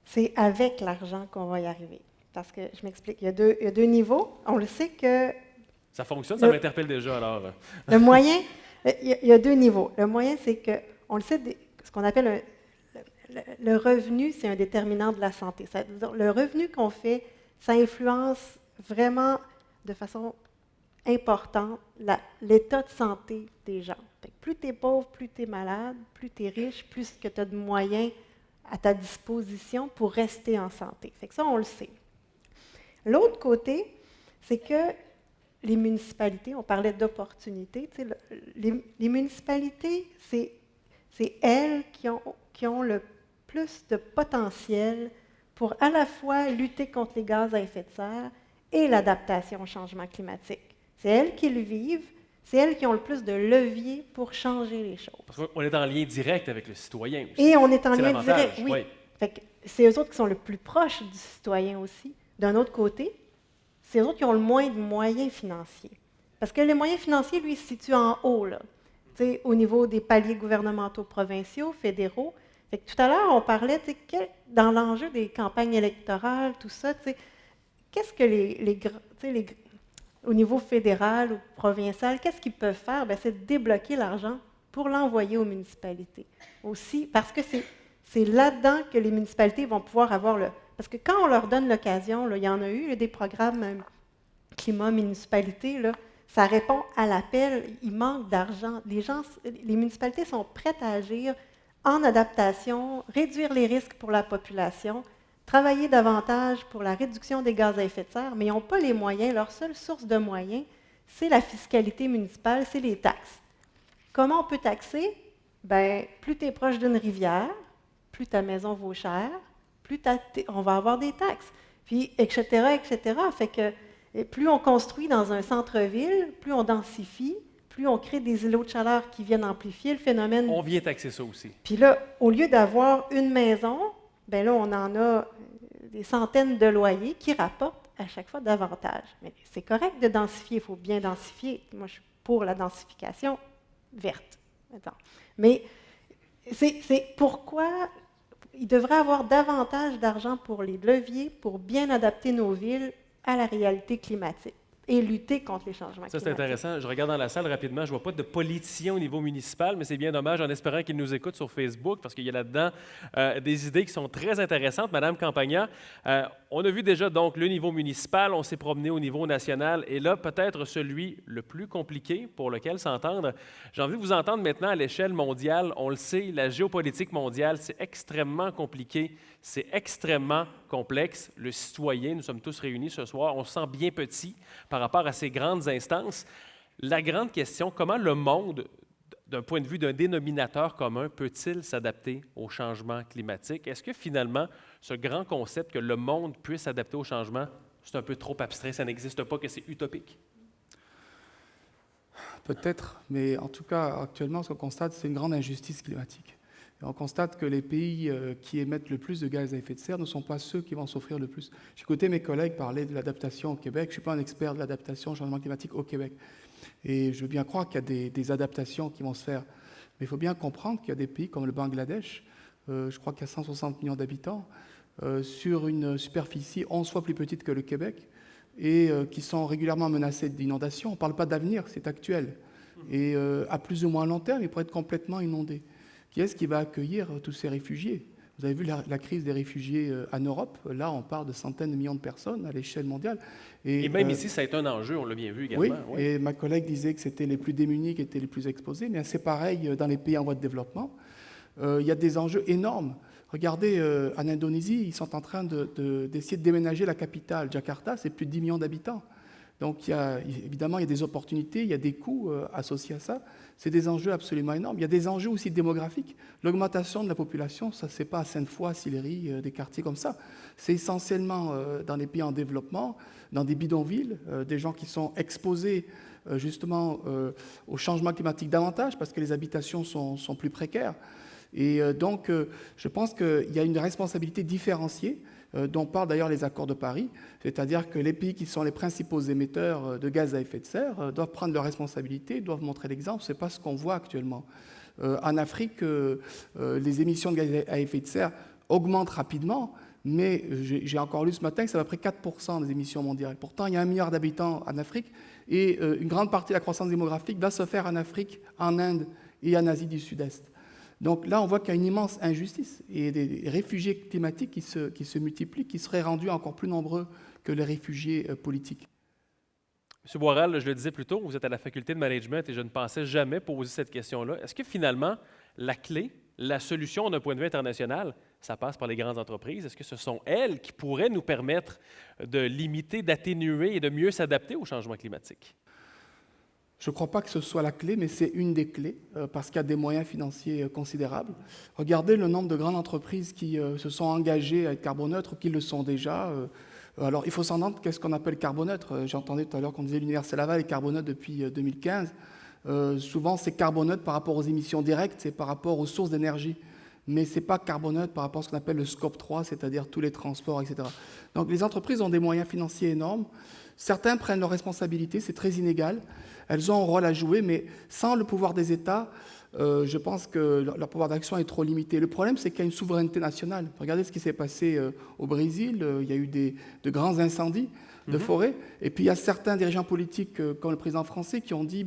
c'est avec l'argent qu'on va y arriver. Parce que, je m'explique, il y a deux niveaux. On le sait que... Ça fonctionne, ça m'interpelle déjà alors. Le moyen, il y a deux niveaux. Le moyen, c'est que, on le sait, ce qu'on appelle le revenu, c'est un déterminant de la santé. Le revenu qu'on fait, ça influence vraiment de façon importante l'état de santé des gens. Fait que plus tu es pauvre, plus tu es malade, plus tu es riche, plus que tu as de moyens à ta disposition pour rester en santé. Fait que ça, on le sait. L'autre côté, c'est que les municipalités, on parlait d'opportunités, les municipalités, c'est elles qui ont le plus de potentiel pour à la fois lutter contre les gaz à effet de serre et l'adaptation au changement climatique. C'est elles qui le vivent, c'est elles qui ont le plus de leviers pour changer les choses. Parce qu'on est en lien direct avec le citoyen aussi. Et on est en C'est lien l'avantage, direct, oui. oui. Fait que c'est eux autres qui sont le plus proches du citoyen aussi. D'un autre côté, c'est eux autres qui ont le moins de moyens financiers. Parce que les moyens financiers, lui, se situent en haut, là, au niveau des paliers gouvernementaux provinciaux, fédéraux. Fait que tout à l'heure, on parlait, dans l'enjeu des campagnes électorales, tout ça, qu'est-ce que au niveau fédéral ou provincial, qu'est-ce qu'ils peuvent faire? Bien, c'est de débloquer l'argent pour l'envoyer aux municipalités. Aussi, parce que c'est là-dedans que les municipalités vont pouvoir avoir Parce que quand on leur donne l'occasion, il y en a eu des programmes climat municipalité, là, ça répond à l'appel, il manque d'argent. Les municipalités sont prêtes à agir en adaptation, réduire les risques pour la population, travailler davantage pour la réduction des gaz à effet de serre, mais ils n'ont pas les moyens. Leur seule source de moyens, c'est la fiscalité municipale, c'est les taxes. Comment on peut taxer? Bien, plus tu es proche d'une rivière, plus ta maison vaut cher, plus on va avoir des taxes, puis etc., etc. Fait que plus on construit dans un centre-ville, plus on densifie, plus on crée des îlots de chaleur qui viennent amplifier le phénomène. On vient taxer ça aussi. Puis là, au lieu d'avoir une maison, bien là, on en a des centaines de loyers qui rapportent à chaque fois davantage. Mais c'est correct de densifier, il faut bien densifier. Moi, je suis pour la densification verte. Mais c'est pourquoi il devrait avoir davantage d'argent pour les leviers, pour bien adapter nos villes à la réalité climatique. et lutter contre les changements Ça, c'est climatiques. intéressant. Je regarde dans la salle rapidement. Je ne vois pas de politiciens au niveau municipal, mais c'est bien dommage en espérant qu'ils nous écoutent sur Facebook parce qu'il y a là-dedans des idées qui sont très intéressantes. Madame Campagna, on a vu déjà donc le niveau municipal, on s'est promené au niveau national et là, peut-être celui le plus compliqué pour lequel s'entendre. J'ai envie de vous entendre maintenant à l'échelle mondiale. On le sait, la géopolitique mondiale, c'est extrêmement compliqué, c'est extrêmement complexe. Le citoyen, nous sommes tous réunis ce soir, on se sent bien petit par rapport à ces grandes instances. La grande question, comment le monde, d'un point de vue d'un dénominateur commun, peut-il s'adapter au changement climatique? Est-ce que finalement, ce grand concept que le monde puisse s'adapter au changement, c'est un peu trop abstrait, ça n'existe pas, que c'est utopique? Peut-être, mais en tout cas, actuellement, ce qu'on constate, c'est une grande injustice climatique. Et on constate que les pays qui émettent le plus de gaz à effet de serre ne sont pas ceux qui vont souffrir le plus. J'ai écouté mes collègues parler de l'adaptation au Québec. Je ne suis pas un expert de l'adaptation au changement climatique au Québec. Et je veux bien croire qu'il y a des adaptations qui vont se faire. Mais il faut bien comprendre qu'il y a des pays comme le Bangladesh, je crois qu'il y a 160 millions d'habitants, sur une superficie 11 fois plus petite que le Québec, et qui sont régulièrement menacés d'inondations. On ne parle pas d'avenir, c'est actuel. Et à plus ou moins long terme, ils pourraient être complètement inondés. Qui est-ce qui va accueillir tous ces réfugiés? Vous avez vu la crise des réfugiés en Europe. Là, on parle de centaines de millions de personnes à l'échelle mondiale. Et même ici, ça a été un enjeu, on l'a bien vu également. Oui, et ma collègue disait que c'était les plus démunis qui étaient les plus exposés, mais c'est pareil dans les pays en voie de développement. Il y a des enjeux énormes. Regardez, en Indonésie, ils sont en train d'essayer de déménager la capitale. Jakarta, c'est plus de 10 millions d'habitants. Donc, évidemment, il y a des opportunités, il y a des coûts associés à ça. C'est des enjeux absolument énormes. Il y a des enjeux aussi démographiques. L'augmentation de la population, ça, c'est pas à Sainte-Foy, Sillery, des quartiers comme ça. C'est essentiellement dans les pays en développement, dans des bidonvilles, des gens qui sont exposés justement au changement climatique davantage parce que les habitations sont plus précaires. Et donc, je pense qu'il y a une responsabilité différenciée dont parlent d'ailleurs les accords de Paris, c'est-à-dire que les pays qui sont les principaux émetteurs de gaz à effet de serre doivent prendre leurs responsabilités, doivent montrer l'exemple. Ce n'est pas ce qu'on voit actuellement. En Afrique, les émissions de gaz à effet de serre augmentent rapidement, mais j'ai encore lu ce matin que c'est à peu près 4% des émissions mondiales. Pourtant, il y a 1 milliard d'habitants en Afrique et une grande partie de la croissance démographique va se faire en Afrique, en Inde et en Asie du Sud-Est. Donc là, on voit qu'il y a une immense injustice et des réfugiés climatiques qui se multiplient, qui seraient rendus encore plus nombreux que les réfugiés politiques. M. Boiral, je le disais plus tôt, vous êtes à la faculté de management et je ne pensais jamais poser cette question-là. Est-ce que finalement, la clé, la solution d'un point de vue international, ça passe par les grandes entreprises? Est-ce que ce sont elles qui pourraient nous permettre de limiter, d'atténuer et de mieux s'adapter au changement climatique? Je ne crois pas que ce soit la clé, mais c'est une des clés, parce qu'il y a des moyens financiers considérables. Regardez le nombre de grandes entreprises qui se sont engagées à être carboneutres ou qui le sont déjà. Alors, il faut s'entendre qu'est-ce qu'on appelle carboneutre. J'entendais tout à l'heure qu'on disait l'Université Laval est carboneutre depuis 2015. Souvent, c'est carboneutre par rapport aux émissions directes, c'est par rapport aux sources d'énergie. Mais ce n'est pas carboneutre par rapport à ce qu'on appelle le scope 3, c'est-à-dire tous les transports, etc. Donc, les entreprises ont des moyens financiers énormes. Certains prennent leurs responsabilités, c'est très inégal. Elles ont un rôle à jouer, mais sans le pouvoir des États, je pense que leur pouvoir d'action est trop limité. Le problème, c'est qu'il y a une souveraineté nationale. Regardez ce qui s'est passé au Brésil. Il y a eu de grands incendies de forêt. Et puis, il y a certains dirigeants politiques, comme le président français, qui ont dit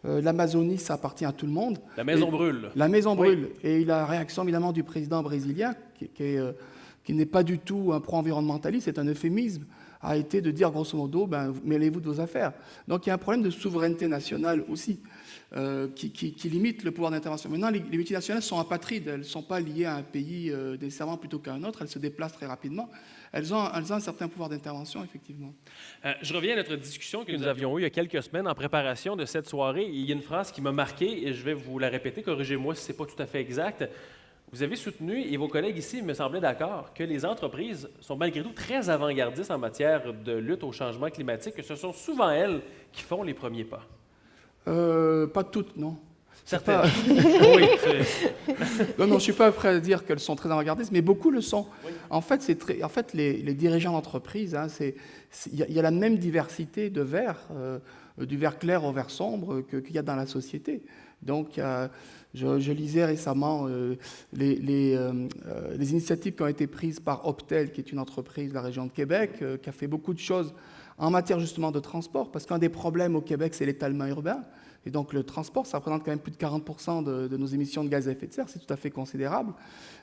l'Amazonie, ça appartient à tout le monde. La maison brûle. La maison brûle. Et la réaction, évidemment, du président brésilien, qui n'est pas du tout un pro-environnementaliste, c'est un euphémisme, a été de dire, grosso modo, mêlez-vous de vos affaires. Donc, il y a un problème de souveraineté nationale aussi, qui limite le pouvoir d'intervention. Maintenant, les multinationales sont apatrides, elles ne sont pas liées à un pays nécessairement plutôt qu'à un autre, elles se déplacent très rapidement. Elles ont un certain pouvoir d'intervention, effectivement. Je reviens à notre discussion que nous avions eue il y a quelques semaines en préparation de cette soirée. Il y a une phrase qui m'a marqué, et je vais vous la répéter, corrigez-moi si ce n'est pas tout à fait exact. Vous avez soutenu, et vos collègues ici me semblaient d'accord, que les entreprises sont malgré tout très avant-gardistes en matière de lutte au changement climatique, que ce sont souvent elles qui font les premiers pas. Pas toutes, non. Certains. Pas- Oui, c'est- Non, je ne suis pas prêt à dire qu'elles sont très avant-gardistes, mais beaucoup le sont. En fait, les dirigeants d'entreprise, hein, il y a la même diversité de verts, du vert clair au vert sombre, qu'il y a dans la société. Donc, je lisais récemment les initiatives qui ont été prises par Optel, qui est une entreprise de la région de Québec, qui a fait beaucoup de choses en matière justement de transport, parce qu'un des problèmes au Québec, c'est l'étalement urbain. Et donc le transport, ça représente quand même plus de 40% de nos émissions de gaz à effet de serre, c'est tout à fait considérable.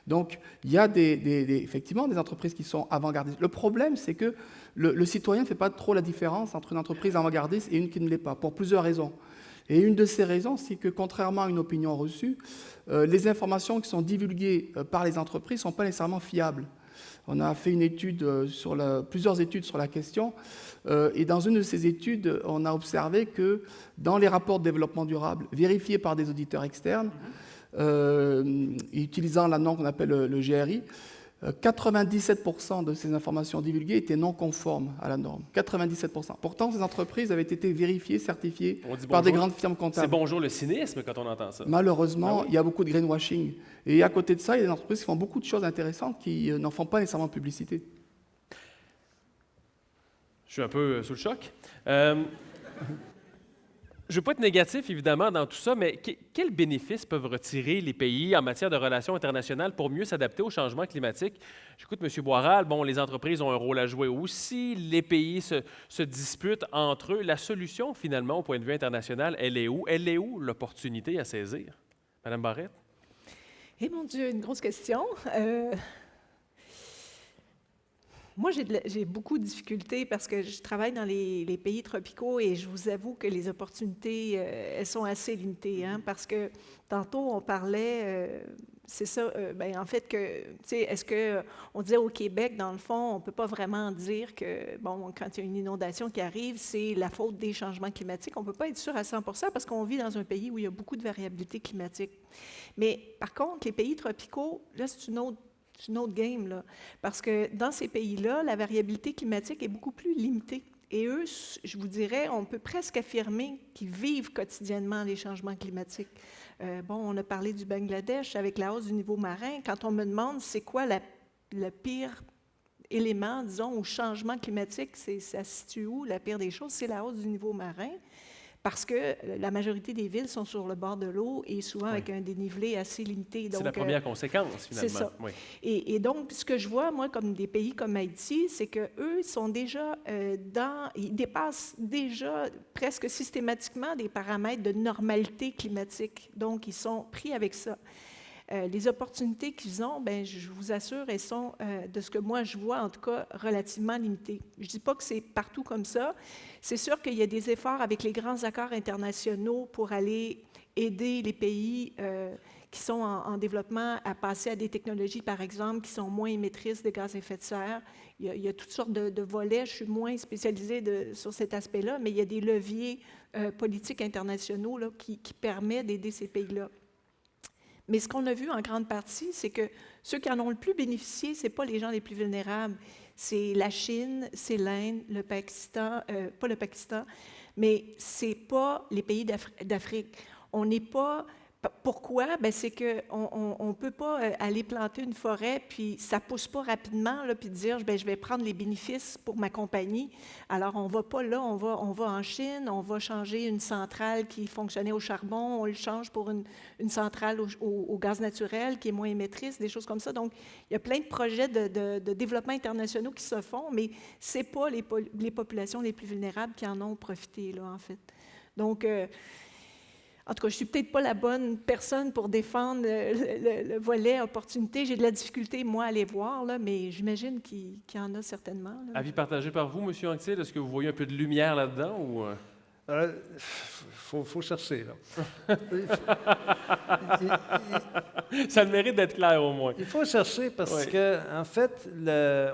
Donc il y a effectivement des entreprises qui sont avant-gardistes. Le problème, c'est que le citoyen ne fait pas trop la différence entre une entreprise avant-gardiste et une qui ne l'est pas, pour plusieurs raisons. Et une de ces raisons, c'est que contrairement à une opinion reçue, les informations qui sont divulguées par les entreprises ne sont pas nécessairement fiables. On a fait plusieurs études sur la question, et dans une de ces études, on a observé que dans les rapports de développement durable vérifiés par des auditeurs externes, utilisant la norme qu'on appelle le GRI, 97% de ces informations divulguées étaient non conformes à la norme. 97%. Pourtant, ces entreprises avaient été vérifiées, certifiées par des grandes firmes comptables. C'est bonjour le cynisme quand on entend ça. Malheureusement, il y a beaucoup de greenwashing. Et à côté de ça, il y a des entreprises qui font beaucoup de choses intéressantes qui n'en font pas nécessairement publicité. Je suis un peu sous le choc. Je ne veux pas être négatif, évidemment, dans tout ça, mais quels bénéfices peuvent retirer les pays en matière de relations internationales pour mieux s'adapter au changement climatique? J'écoute M. Boiral, bon, les entreprises ont un rôle à jouer aussi, les pays se disputent entre eux. La solution, finalement, au point de vue international, elle est où? Elle est où l'opportunité à saisir? Madame Barrette? Eh mon Dieu, une grosse question. Moi, j'ai beaucoup de difficultés parce que je travaille dans les pays tropicaux et je vous avoue que les opportunités, elles sont assez limitées. Hein, parce que tantôt, on parlait, c'est ça, en fait, que, tu sais, est-ce qu'on disait au Québec, dans le fond, on ne peut pas vraiment dire que, bon, quand il y a une inondation qui arrive, c'est la faute des changements climatiques. On ne peut pas être sûr à 100% parce qu'on vit dans un pays où il y a beaucoup de variabilité climatique. Mais par contre, les pays tropicaux, là, c'est une autre game, là, parce que dans ces pays-là, la variabilité climatique est beaucoup plus limitée. Et eux, je vous dirais, on peut presque affirmer qu'ils vivent quotidiennement les changements climatiques. On a parlé du Bangladesh avec la hausse du niveau marin. Quand on me demande c'est quoi le pire élément, disons, au changement climatique, ça se situe où? La pire des choses, c'est la hausse du niveau marin. Parce que la majorité des villes sont sur le bord de l'eau et souvent avec un dénivelé assez limité. C'est la première conséquence, finalement. C'est ça. Oui. Et donc, ce que je vois, moi, comme des pays comme Haïti, c'est qu'eux sont déjà ils dépassent déjà presque systématiquement des paramètres de normalité climatique. Donc, ils sont pris avec ça. Les opportunités qu'ils ont, bien, je vous assure, elles sont, de ce que moi je vois, en tout cas, relativement limitées. Je ne dis pas que c'est partout comme ça. C'est sûr qu'il y a des efforts avec les grands accords internationaux pour aller aider les pays qui sont en développement à passer à des technologies, par exemple, qui sont moins émettrices de gaz à effet de serre. Il y a toutes sortes de volets. Je suis moins spécialisée sur cet aspect-là, mais il y a des leviers politiques internationaux là, qui permettent d'aider ces pays-là. Mais ce qu'on a vu en grande partie, c'est que ceux qui en ont le plus bénéficié, ce n'est pas les gens les plus vulnérables. C'est la Chine, c'est l'Inde, le Pakistan, pas le Pakistan, mais ce n'est pas les pays d'Afrique. On n'est pas... Pourquoi? Bien, c'est qu'on ne peut pas aller planter une forêt, puis ça ne pousse pas rapidement, là, puis dire, bien, je vais prendre les bénéfices pour ma compagnie. Alors, on ne va pas là, on va en Chine, on va changer une centrale qui fonctionnait au charbon, on le change pour une centrale au gaz naturel qui est moins émettrice, des choses comme ça. Donc, il y a plein de projets de développement internationaux qui se font, mais ce n'est pas les populations les plus vulnérables qui en ont profité, là, en fait. Donc, en tout cas, je ne suis peut-être pas la bonne personne pour défendre le volet opportunité. J'ai de la difficulté, moi, à les voir, là, mais j'imagine qu'il y en a certainement. Là. Avis partagé par vous, M. Anctil, est-ce que vous voyez un peu de lumière là-dedans? Ou... Faut chercher, là. Ça a le mérite d'être clair, au moins. Il faut chercher parce que, en fait,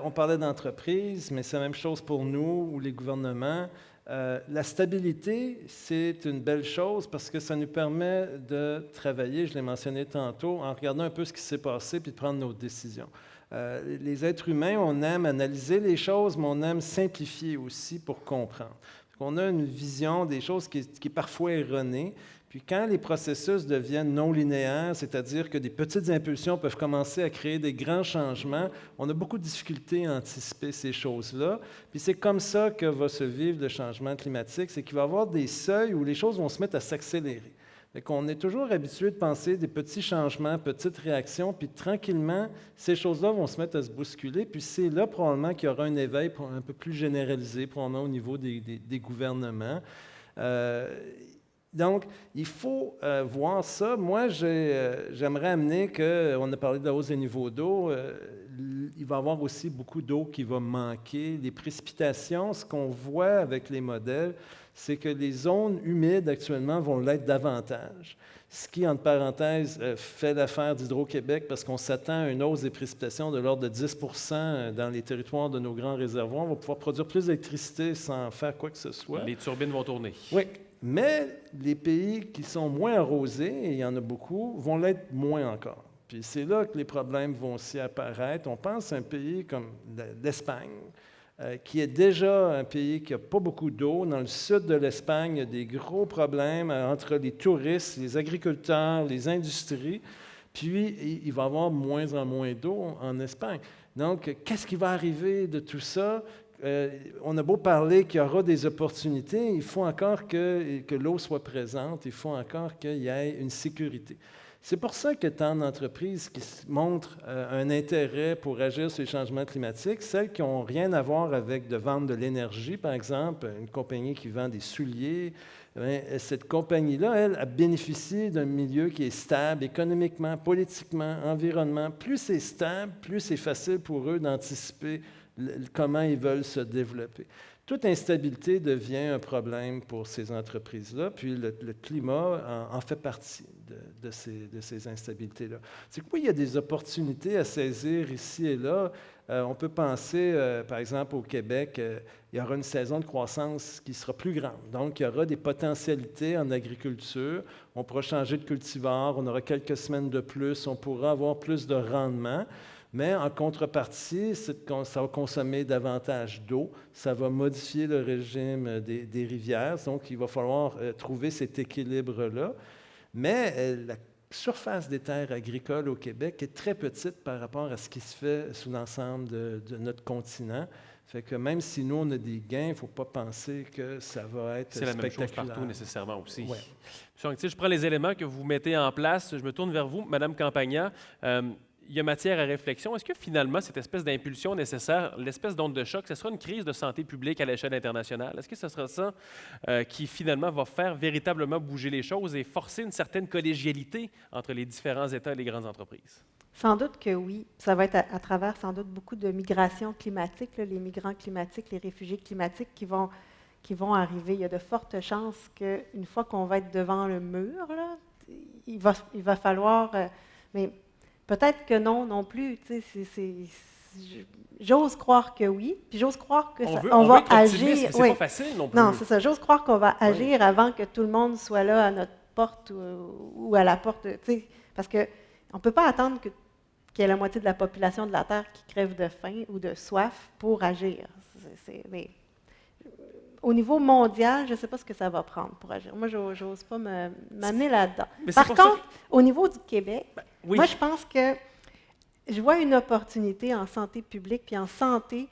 on parlait d'entreprise, mais c'est la même chose pour nous ou les gouvernements. La stabilité, c'est une belle chose parce que ça nous permet de travailler, je l'ai mentionné tantôt, en regardant un peu ce qui s'est passé puis de prendre nos décisions. Les êtres humains, on aime analyser les choses, mais on aime simplifier aussi pour comprendre. On a une vision des choses qui est parfois erronée. Puis quand les processus deviennent non linéaires, c'est-à-dire que des petites impulsions peuvent commencer à créer des grands changements, on a beaucoup de difficultés à anticiper ces choses-là. Puis c'est comme ça que va se vivre le changement climatique, c'est qu'il va y avoir des seuils où les choses vont se mettre à s'accélérer. On est toujours habitué de penser des petits changements, petites réactions, puis tranquillement, ces choses-là vont se mettre à se bousculer, puis c'est là probablement qu'il y aura un éveil un peu plus généralisé, probablement au niveau des gouvernements. Donc, il faut voir ça. Moi, j'aimerais amener on a parlé de la hausse des niveaux d'eau, il va y avoir aussi beaucoup d'eau qui va manquer. Les précipitations, ce qu'on voit avec les modèles, c'est que les zones humides actuellement vont l'être davantage. Ce qui, entre parenthèses, fait l'affaire d'Hydro-Québec parce qu'on s'attend à une hausse des précipitations de l'ordre de 10 dans les territoires de nos grands réservoirs. On va pouvoir produire plus d'électricité sans faire quoi que ce soit. Les turbines vont tourner. Oui, mais les pays qui sont moins arrosés, et il y en a beaucoup, vont l'être moins encore. Puis c'est là que les problèmes vont aussi apparaître. On pense à un pays comme l'Espagne, qui est déjà un pays qui n'a pas beaucoup d'eau. Dans le sud de l'Espagne, il y a des gros problèmes entre les touristes, les agriculteurs, les industries. Puis, il va y avoir moins en moins d'eau en Espagne. Donc, qu'est-ce qui va arriver de tout ça? On a beau parler qu'il y aura des opportunités, il faut encore que l'eau soit présente, il faut encore qu'il y ait une sécurité. C'est pour ça que tant d'entreprises qui montrent un intérêt pour agir sur les changements climatiques, celles qui n'ont rien à voir avec de vendre de l'énergie, par exemple, une compagnie qui vend des souliers, cette compagnie-là, elle bénéficie d'un milieu qui est stable économiquement, politiquement, environnement. Plus c'est stable, plus c'est facile pour eux d'anticiper comment ils veulent se développer. Toute instabilité devient un problème pour ces entreprises-là, puis le climat en fait partie de ces instabilités-là. C'est que oui, il y a des opportunités à saisir ici et là. On peut penser, par exemple, au Québec, il y aura une saison de croissance qui sera plus grande. Donc, il y aura des potentialités en agriculture. On pourra changer de cultivar, on aura quelques semaines de plus, on pourra avoir plus de rendement. Mais en contrepartie, ça va consommer davantage d'eau, ça va modifier le régime des rivières, donc il va falloir trouver cet équilibre-là. Mais la surface des terres agricoles au Québec est très petite par rapport à ce qui se fait sous l'ensemble de notre continent. Fait que même si nous, on a des gains, il ne faut pas penser que ça va être spectaculaire. C'est la même chose partout nécessairement aussi. Ouais. Monsieur Anctil, je prends les éléments que vous mettez en place. Je me tourne vers vous, Mme Campagna. Il y a matière à réflexion. Est-ce que finalement, cette espèce d'impulsion nécessaire, l'espèce d'onde de choc, ce sera une crise de santé publique à l'échelle internationale? Est-ce que ce sera ça qui finalement va faire véritablement bouger les choses et forcer une certaine collégialité entre les différents États et les grandes entreprises? Sans doute que oui. Ça va être à travers sans doute beaucoup de migrations climatiques, là, les migrants climatiques, les réfugiés climatiques qui vont arriver. Il y a de fortes chances qu'une fois qu'on va être devant le mur, là, il va falloir... mais peut-être que non plus. J'ose croire que oui, puis j'ose croire que on va agir. Mais c'est pas facile non plus. Non, c'est ça. J'ose croire qu'on va agir avant que tout le monde soit là à notre porte ou à la porte. Parce qu'on ne peut pas attendre qu'il y ait la moitié de la population de la Terre qui crève de faim ou de soif pour agir. Mais au niveau mondial, je ne sais pas ce que ça va prendre pour agir. Moi, je n'ose pas m'amener là-dedans. Par contre, au niveau du Québec, oui. Moi, je pense que je vois une opportunité en santé publique puis en santé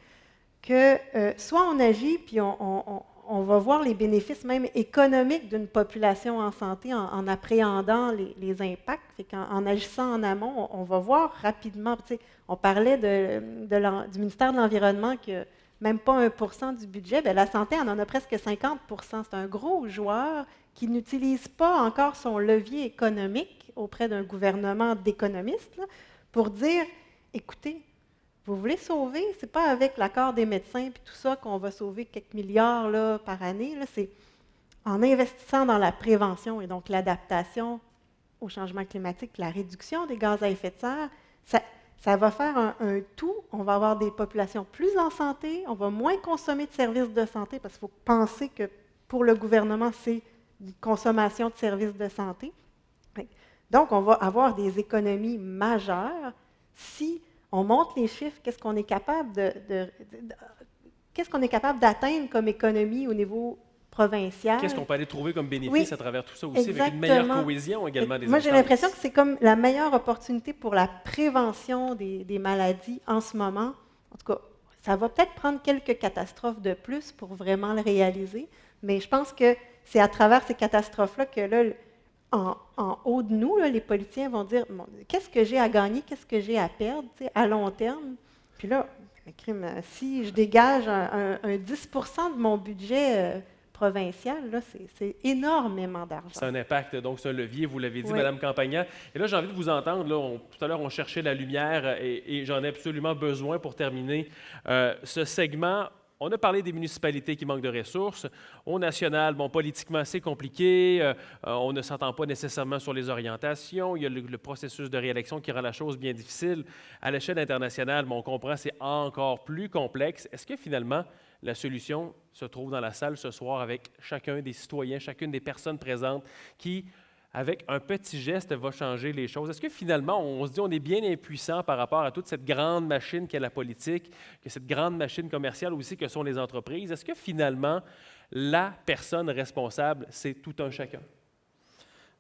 que soit on agit puis on va voir les bénéfices même économiques d'une population en santé en appréhendant les impacts. Fait qu'en agissant en amont, on va voir rapidement. On parlait du ministère de l'Environnement que même pas 1% du budget, bien, la santé en a presque 50%. C'est un gros joueur qui n'utilise pas encore son levier économique auprès d'un gouvernement d'économistes là, pour dire, écoutez, vous voulez sauver, ce n'est pas avec l'accord des médecins et tout ça qu'on va sauver quelques milliards là, par année, là, c'est en investissant dans la prévention et donc l'adaptation au changement climatique, la réduction des gaz à effet de serre, ça va faire un tout. On va avoir des populations plus en santé, on va moins consommer de services de santé parce qu'il faut penser que pour le gouvernement, c'est une consommation de services de santé. Donc, on va avoir des économies majeures si on monte les chiffres, qu'est-ce qu'on est capable d'atteindre comme économie au niveau provinciale. Qu'est-ce qu'on peut aller trouver comme bénéfice Oui, à travers tout ça aussi, avec une exactement. meilleure cohésion également des Moi, j'ai instances? l'impression que c'est comme la meilleure opportunité pour la prévention des maladies en ce moment. En tout cas, ça va peut-être prendre quelques catastrophes de plus pour vraiment le réaliser, mais je pense que c'est à travers ces catastrophes-là que là, en haut de nous, là, les politiciens vont dire bon, qu'est-ce que j'ai à gagner, qu'est-ce que j'ai à perdre à long terme. Puis là, si je dégage un 10 de mon budget provincial, là, c'est énormément d'argent. C'est un impact, donc c'est un levier, vous l'avez dit, Oui. Mme Campagna. Et là, j'ai envie de vous entendre. Là, tout à l'heure, on cherchait la lumière et j'en ai absolument besoin pour terminer ce segment. On a parlé des municipalités qui manquent de ressources. Au national, bon, politiquement, c'est compliqué. On ne s'entend pas nécessairement sur les orientations. Il y a le processus de réélection qui rend la chose bien difficile. À l'échelle internationale, bon, on comprend, c'est encore plus complexe. Est-ce que finalement, la solution se trouve dans la salle ce soir avec chacun des citoyens, chacune des personnes présentes qui, avec un petit geste, va changer les choses? Est-ce que finalement, on se dit on est bien impuissant par rapport à toute cette grande machine qu'est la politique, que cette grande machine commerciale aussi que sont les entreprises? Est-ce que finalement, la personne responsable, c'est tout un chacun?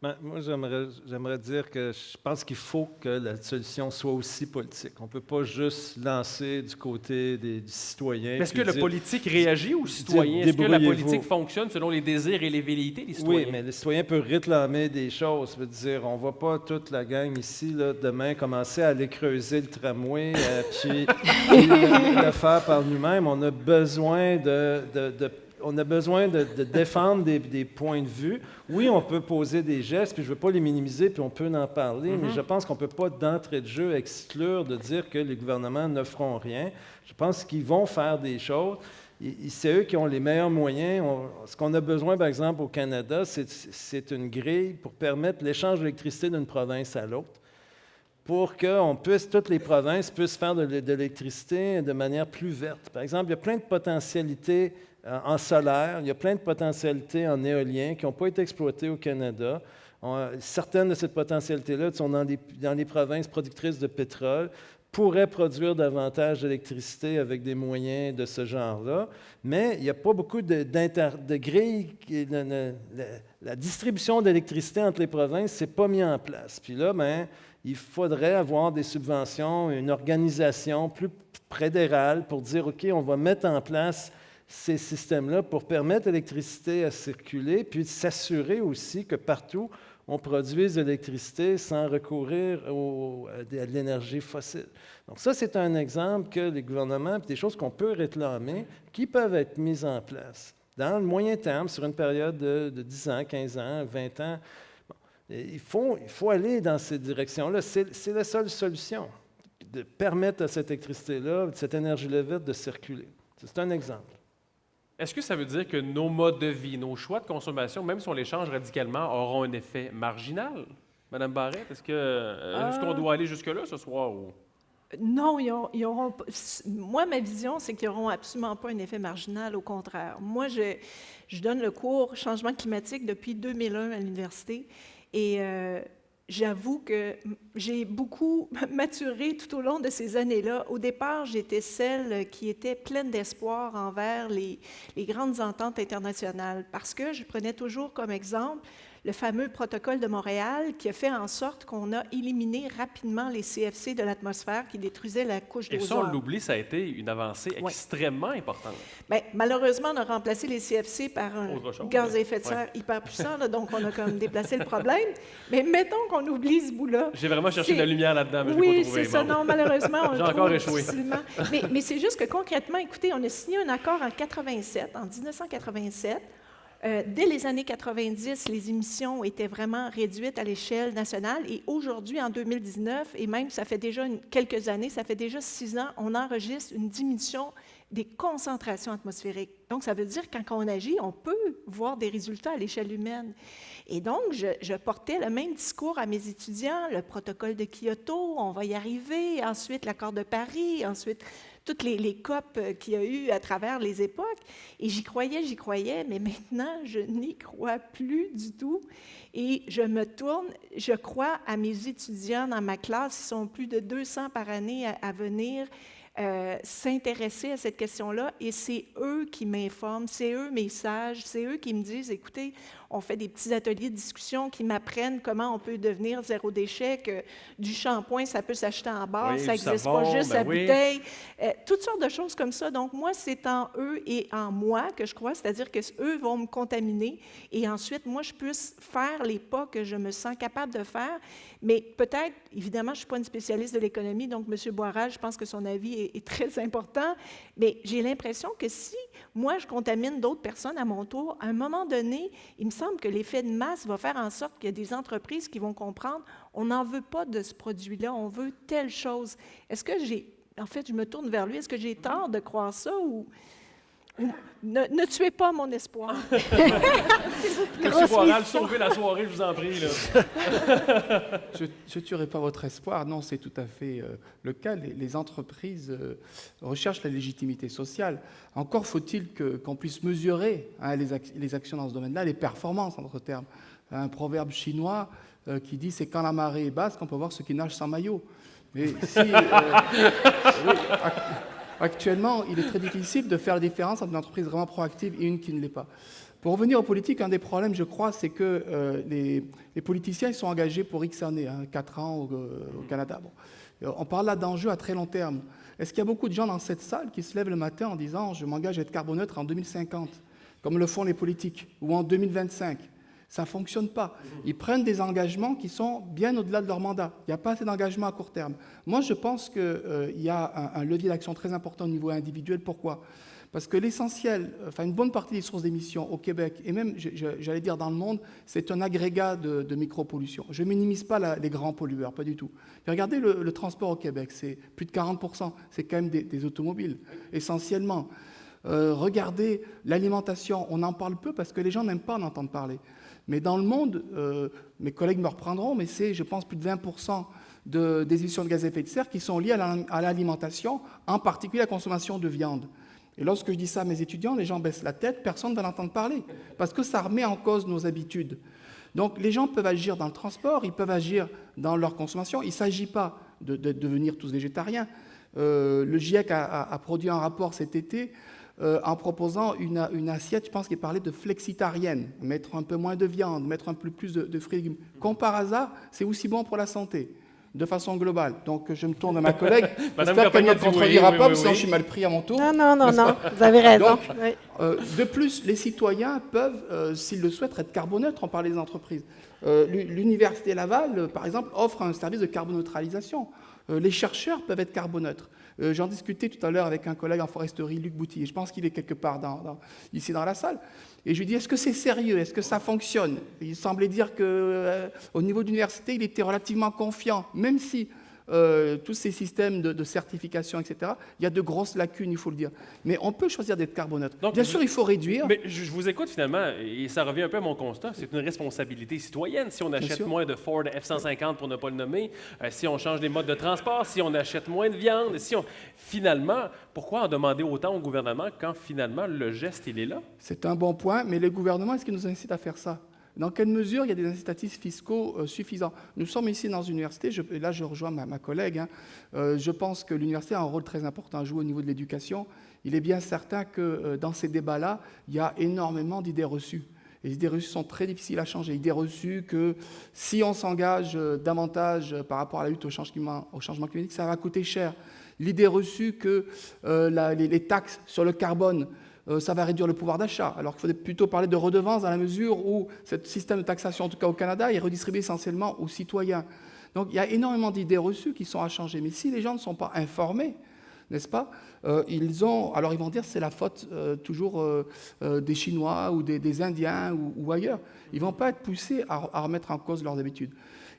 Ben, moi, j'aimerais dire que je pense qu'il faut que la solution soit aussi politique. On ne peut pas juste lancer du côté du citoyen. Est-ce que puis le dire- politique réagit aux citoyens? Est-ce que la débrouillez-vous. politique fonctionne selon les désirs et les velléités des citoyens? Oui, mais le citoyen peut réclamer des choses. Ça veut dire, on ne va pas toute la gang ici, là, demain, commencer à aller creuser le tramway, puis le faire par nous-mêmes. On a besoin de défendre des points de vue. Oui, on peut poser des gestes, puis je ne veux pas les minimiser, puis on peut en parler, mais je pense qu'on ne peut pas d'entrée de jeu exclure de dire que les gouvernements ne feront rien. Je pense qu'ils vont faire des choses. C'est eux qui ont les meilleurs moyens. Ce qu'on a besoin, par exemple, au Canada, c'est une grille pour permettre l'échange d'électricité d'une province à l'autre, pour que toutes les provinces puissent faire de l'électricité de manière plus verte. Par exemple, il y a plein de potentialités en solaire, il y a plein de potentialités en éolien qui n'ont pas été exploitées au Canada. Certaines de ces potentialités-là sont dans les provinces productrices de pétrole, pourraient produire davantage d'électricité avec des moyens de ce genre-là, mais il n'y a pas beaucoup de grilles. La distribution d'électricité entre les provinces, ce n'est pas mis en place. Puis là, il faudrait avoir des subventions, une organisation plus fédérale pour dire, OK, on va mettre en place ces systèmes-là pour permettre l'électricité à circuler, puis s'assurer aussi que partout, on produise de l'électricité sans recourir à de l'énergie fossile. Donc ça, c'est un exemple que les gouvernements, puis des choses qu'on peut réclamer, qui peuvent être mises en place. Dans le moyen terme, sur une période de 10 ans, 15 ans, 20 ans, il faut aller dans ces directions-là. C'est la seule solution, de permettre à cette électricité-là, cette énergie-là verte de circuler. C'est un exemple. Est-ce que ça veut dire que nos modes de vie, nos choix de consommation, même si on les change radicalement, auront un effet marginal? Madame Barrette, est-ce qu'on doit aller jusque-là ce soir? Ou... Non, ils auront pas. Moi, ma vision, c'est qu'ils n'auront absolument pas un effet marginal, au contraire. Moi, je donne le cours Changement climatique depuis 2001 à l'université et j'avoue que j'ai beaucoup maturé tout au long de ces années-là. Au départ, j'étais celle qui était pleine d'espoir envers les grandes ententes internationales parce que je prenais toujours comme exemple le fameux protocole de Montréal qui a fait en sorte qu'on a éliminé rapidement les CFC de l'atmosphère qui détruisaient la couche Et ça, d'ozone. on l'oublie, ça a été une avancée extrêmement importante. Bien, malheureusement, on a remplacé les CFC par un Autre chose, gaz à effet de serre hyper puissant, là, donc on a comme déplacé le problème. Mais mettons qu'on oublie ce bout-là. J'ai vraiment cherché C'est- la lumière là-dedans, mais je ne l'ai Oui, pas trouvé. c'est ça. Bon. Non, malheureusement, on J'ai le encore trouve échoué. difficilement. Mais c'est juste que concrètement, écoutez, on a signé un accord en 1987. Dès les années 90, les émissions étaient vraiment réduites à l'échelle nationale. Et aujourd'hui, en 2019, et même ça fait déjà quelques années, ça fait déjà 6 ans, on enregistre une diminution des concentrations atmosphériques. Donc, ça veut dire que quand on agit, on peut voir des résultats à l'échelle humaine. Et donc, je portais le même discours à mes étudiants, le protocole de Kyoto, on va y arriver, ensuite l'accord de Paris, ensuite toutes les COP qu'il y a eu à travers les époques. Et j'y croyais, mais maintenant, je n'y crois plus du tout. Et je me tourne, je crois à mes étudiants dans ma classe, ils sont plus de 200 par année à venir. s'intéresser à cette question-là et c'est eux qui m'informent, c'est eux mes sages, c'est eux qui me disent, écoutez, on fait des petits ateliers de discussion qui m'apprennent comment on peut devenir zéro déchet, que du shampoing, ça peut s'acheter en bar, Oui, ça du n'existe savon, pas juste ben à oui. bouteille, toutes sortes de choses comme ça. Donc moi, c'est en eux et en moi que je crois, c'est-à-dire que eux vont me contaminer et ensuite, moi, je puisse faire les pas que je me sens capable de faire. Mais peut-être, évidemment, je ne suis pas une spécialiste de l'économie, donc M. Boiral, je pense que son avis est très important, mais j'ai l'impression que si moi, je contamine d'autres personnes à mon tour, à un moment donné, il me semble que l'effet de masse va faire en sorte qu'il y a des entreprises qui vont comprendre, on n'en veut pas de ce produit-là, on veut telle chose. Est-ce que en fait, je me tourne vers lui, est-ce que j'ai tort de croire ça ou ne tuez pas mon espoir. Monsieur Boiral, sauvez la soirée, je vous en prie. Là. Je ne tuerai pas votre espoir. Non, c'est tout à fait le cas. Les entreprises recherchent la légitimité sociale. Encore faut-il qu'on puisse mesurer les actions dans ce domaine-là, les performances, en d'autres termes. Un proverbe chinois qui dit « c'est quand la marée est basse qu'on peut voir ceux qui nagent sans maillot ». Mais si... oui, actuellement, il est très difficile de faire la différence entre une entreprise vraiment proactive et une qui ne l'est pas. Pour revenir aux politiques, un des problèmes, je crois, c'est que les politiciens ils sont engagés pour X années, 4 ans au Canada. Bon. On parle là d'enjeux à très long terme. Est-ce qu'il y a beaucoup de gens dans cette salle qui se lèvent le matin en disant « je m'engage à être carboneutre en 2050 », comme le font les politiques, ou en 2025 ? Ça ne fonctionne pas. Ils prennent des engagements qui sont bien au-delà de leur mandat. Il n'y a pas assez d'engagement à court terme. Moi, je pense qu'il y a un levier d'action très important au niveau individuel. Pourquoi ? Parce que l'essentiel, enfin une bonne partie des sources d'émissions au Québec, et même, j'allais dire dans le monde, c'est un agrégat de micropollution. Je ne minimise pas les grands pollueurs, pas du tout. Mais regardez le transport au Québec, c'est plus de 40%. C'est quand même des automobiles, essentiellement. Regardez l'alimentation, on en parle peu parce que les gens n'aiment pas en entendre parler. Mais dans le monde, mes collègues me reprendront, mais c'est, je pense, plus de 20% des émissions de gaz à effet de serre qui sont liées à l'alimentation, en particulier la consommation de viande. Et lorsque je dis ça à mes étudiants, les gens baissent la tête, personne ne va l'entendre parler, parce que ça remet en cause nos habitudes. Donc les gens peuvent agir dans le transport, ils peuvent agir dans leur consommation. Il ne s'agit pas de devenir tous végétariens. Le GIEC a produit un rapport cet été en proposant une assiette, je pense qu'il parlait de flexitarienne, mettre un peu moins de viande, mettre un peu plus de fruits et légumes. Comme par hasard, c'est aussi bon pour la santé, de façon globale. Donc je me tourne à ma collègue, j'espère qu'elle ne me contredira pas, parce que sinon je suis mal pris à mon tour. Non, vous avez raison. Donc, oui. de plus, les citoyens peuvent, s'ils le souhaitent, être carboneutres, on parlait des entreprises. L'Université Laval, par exemple, offre un service de carboneutralisation. Les chercheurs peuvent être carboneutres. J'en discutais tout à l'heure avec un collègue en foresterie, Luc Boutillier. Je pense qu'il est quelque part ici dans la salle. Et je lui dis, est-ce que c'est sérieux? Est-ce que ça fonctionne? Il semblait dire qu'au niveau de l'université, il était relativement confiant, même si tous ces systèmes de certification, etc., il y a de grosses lacunes, il faut le dire. Mais on peut choisir d'être carboneutre. Donc, bien sûr, il faut réduire. Mais je vous écoute finalement, et ça revient un peu à mon constat, c'est une responsabilité citoyenne. Si on achète moins de Ford F-150, pour ne pas le nommer, si on change les modes de transport, si on achète moins de viande, finalement, pourquoi en demander autant au gouvernement quand finalement le geste, il est là? C'est un bon point, mais le gouvernement, est-ce qu'il nous incite à faire ça? Dans quelle mesure il y a des incitatifs fiscaux suffisants? Nous sommes ici dans une université, et là je rejoins ma collègue, je pense que l'université a un rôle très important à jouer au niveau de l'éducation. Il est bien certain que dans ces débats-là, il y a énormément d'idées reçues. Les idées reçues sont très difficiles à changer. Idées reçues que si on s'engage davantage par rapport à la lutte au changement climatique, ça va coûter cher. L'idée reçue que les taxes sur le carbone, ça va réduire le pouvoir d'achat, alors qu'il faudrait plutôt parler de redevance dans la mesure où ce système de taxation, en tout cas au Canada, est redistribué essentiellement aux citoyens. Donc il y a énormément d'idées reçues qui sont à changer. Mais si les gens ne sont pas informés, n'est-ce pas, ils vont dire que c'est la faute toujours des Chinois ou des Indiens ou ailleurs. Ils ne vont pas être poussés à remettre en cause leurs habitudes.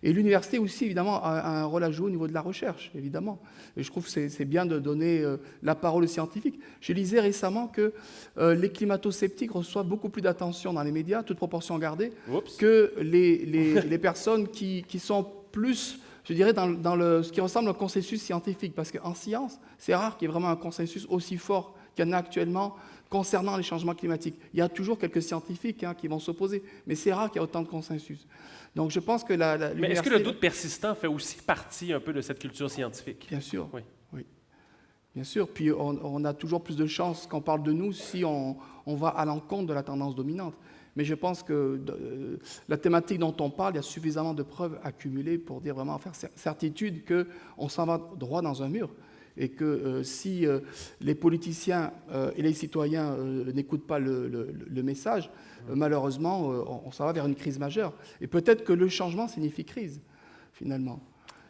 Et l'université aussi, évidemment, a un rôle à jouer au niveau de la recherche, évidemment. Et je trouve que c'est bien de donner la parole aux scientifiques. Je lisais récemment que les climato-sceptiques reçoivent beaucoup plus d'attention dans les médias, toute proportion gardée, que les personnes qui sont plus, je dirais, dans ce qui ressemble au consensus scientifique. Parce qu'en science, c'est rare qu'il y ait vraiment un consensus aussi fort qu'il y en a actuellement concernant les changements climatiques. Il y a toujours quelques scientifiques qui vont s'opposer, mais c'est rare qu'il y ait autant de consensus. Donc je pense que Mais est-ce que le doute persistant fait aussi partie un peu de cette culture scientifique? Bien sûr, oui. Bien sûr, puis on a toujours plus de chances qu'on parle de nous si on va à l'encontre de la tendance dominante. Mais je pense que la thématique dont on parle, il y a suffisamment de preuves accumulées pour dire vraiment, faire certitude qu'on s'en va droit dans un mur. Et que si les politiciens et les citoyens n'écoutent pas le message, malheureusement, on s'en va vers une crise majeure. Et peut-être que le changement signifie crise, finalement.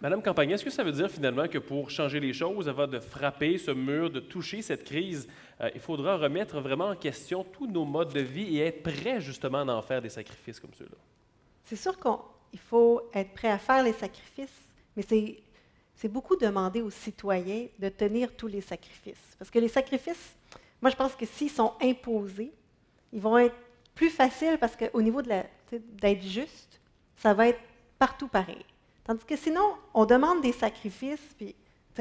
Madame Campagna, est-ce que ça veut dire finalement que pour changer les choses, avant de frapper ce mur, de toucher cette crise, il faudra remettre vraiment en question tous nos modes de vie et être prêt justement à en faire des sacrifices comme ceux-là? C'est sûr qu'il faut être prêt à faire les sacrifices, mais c'est beaucoup demander aux citoyens de tenir tous les sacrifices. Parce que les sacrifices, moi je pense que s'ils sont imposés, ils vont être plus faciles parce qu'au niveau d'être juste, ça va être partout pareil. Tandis que sinon, on demande des sacrifices, puis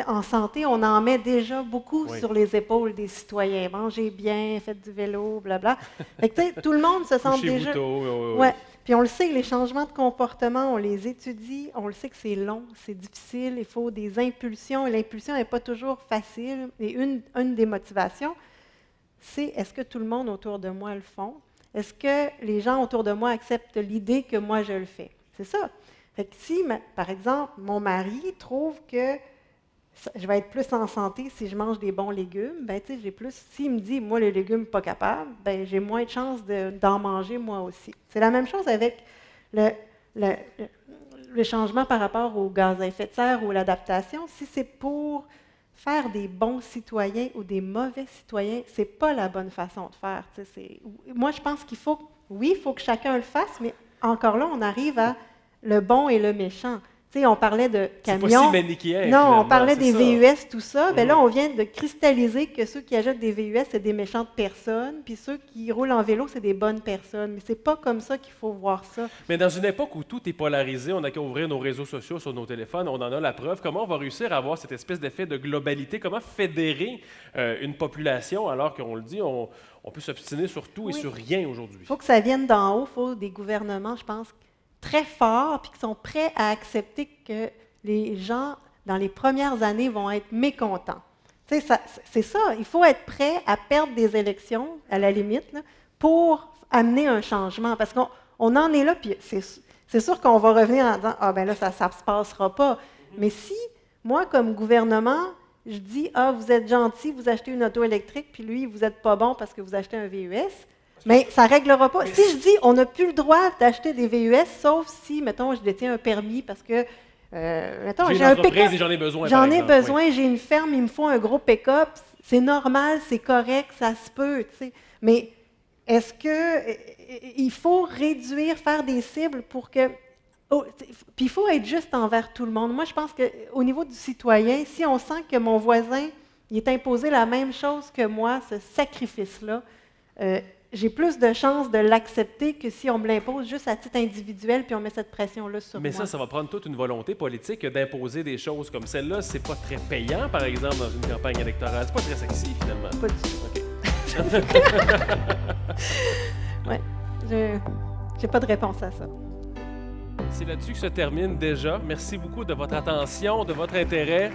en santé, on en met déjà beaucoup sur les épaules des citoyens. Mangez bien, faites du vélo, blabla. Fait que, tout le monde se sent déjà... Ouais. Puis on le sait, les changements de comportement, on les étudie, on le sait que c'est long, c'est difficile, il faut des impulsions, et l'impulsion n'est pas toujours facile. Et une des motivations, c'est est-ce que tout le monde autour de moi le font? Est-ce que les gens autour de moi acceptent l'idée que moi je le fais? C'est ça. Fait que si, par exemple, mon mari trouve que je vais être plus en santé si je mange des bons légumes, ben tu sais, j'ai plus. S'il me dit, moi, les légumes, pas capable, ben j'ai moins de chances d'en manger moi aussi. C'est la même chose avec le changement par rapport aux gaz à effet de serre ou l'adaptation. Si c'est pour faire des bons citoyens ou des mauvais citoyens, c'est pas la bonne façon de faire. Moi, je pense qu'il faut, oui, il faut que chacun le fasse, mais encore là, on arrive à le bon et le méchant. Tu sais, on parlait de camions. C'est pas si manichéen, non, on parlait des ça. VUS, tout ça. Bien là, on vient de cristalliser que ceux qui achètent des VUS, c'est des méchantes personnes, puis ceux qui roulent en vélo, c'est des bonnes personnes. Mais c'est pas comme ça qu'il faut voir ça. Mais dans une époque où tout est polarisé, on n'a qu'à ouvrir nos réseaux sociaux sur nos téléphones, on en a la preuve. Comment on va réussir à avoir cette espèce d'effet de globalité? Comment fédérer une population alors qu'on le dit, on peut s'obstiner sur tout et sur rien aujourd'hui? Il faut que ça vienne d'en haut. Il faut des gouvernements, je pense, très forts, puis qui sont prêts à accepter que les gens, dans les premières années, vont être mécontents. Tu sais, c'est ça, il faut être prêt à perdre des élections, à la limite, là, pour amener un changement. Parce qu'on en est là, puis c'est sûr qu'on va revenir en disant « Ah, ben là, ça ne se passera pas. » Mais si, moi, comme gouvernement, je dis « Ah, vous êtes gentil, vous achetez une auto électrique, puis lui, vous n'êtes pas bon parce que vous achetez un VUS. » Mais ça ne réglera pas. Si je dis on n'a plus le droit d'acheter des VUS, sauf si, mettons, je détiens un permis parce que, mettons, j'ai un pick-up. Et j'en ai besoin. J'en ai besoin, j'ai une ferme, il me faut un gros pick-up. C'est normal, c'est correct, ça se peut, tu sais. Mais est-ce qu'il faut réduire, faire des cibles pour que... puis il faut être juste envers tout le monde. Moi, je pense qu'au niveau du citoyen, si on sent que mon voisin il est imposé la même chose que moi, ce sacrifice-là, j'ai plus de chances de l'accepter que si on me l'impose juste à titre individuel puis on met cette pression-là sur moi. Mais ça va prendre toute une volonté politique d'imposer des choses comme celle-là. C'est pas très payant, par exemple, dans une campagne électorale. C'est pas très sexy, finalement. Pas du tout. OK. Oui, j'ai pas de réponse à ça. C'est là-dessus que se termine déjà. Merci beaucoup de votre attention, de votre intérêt.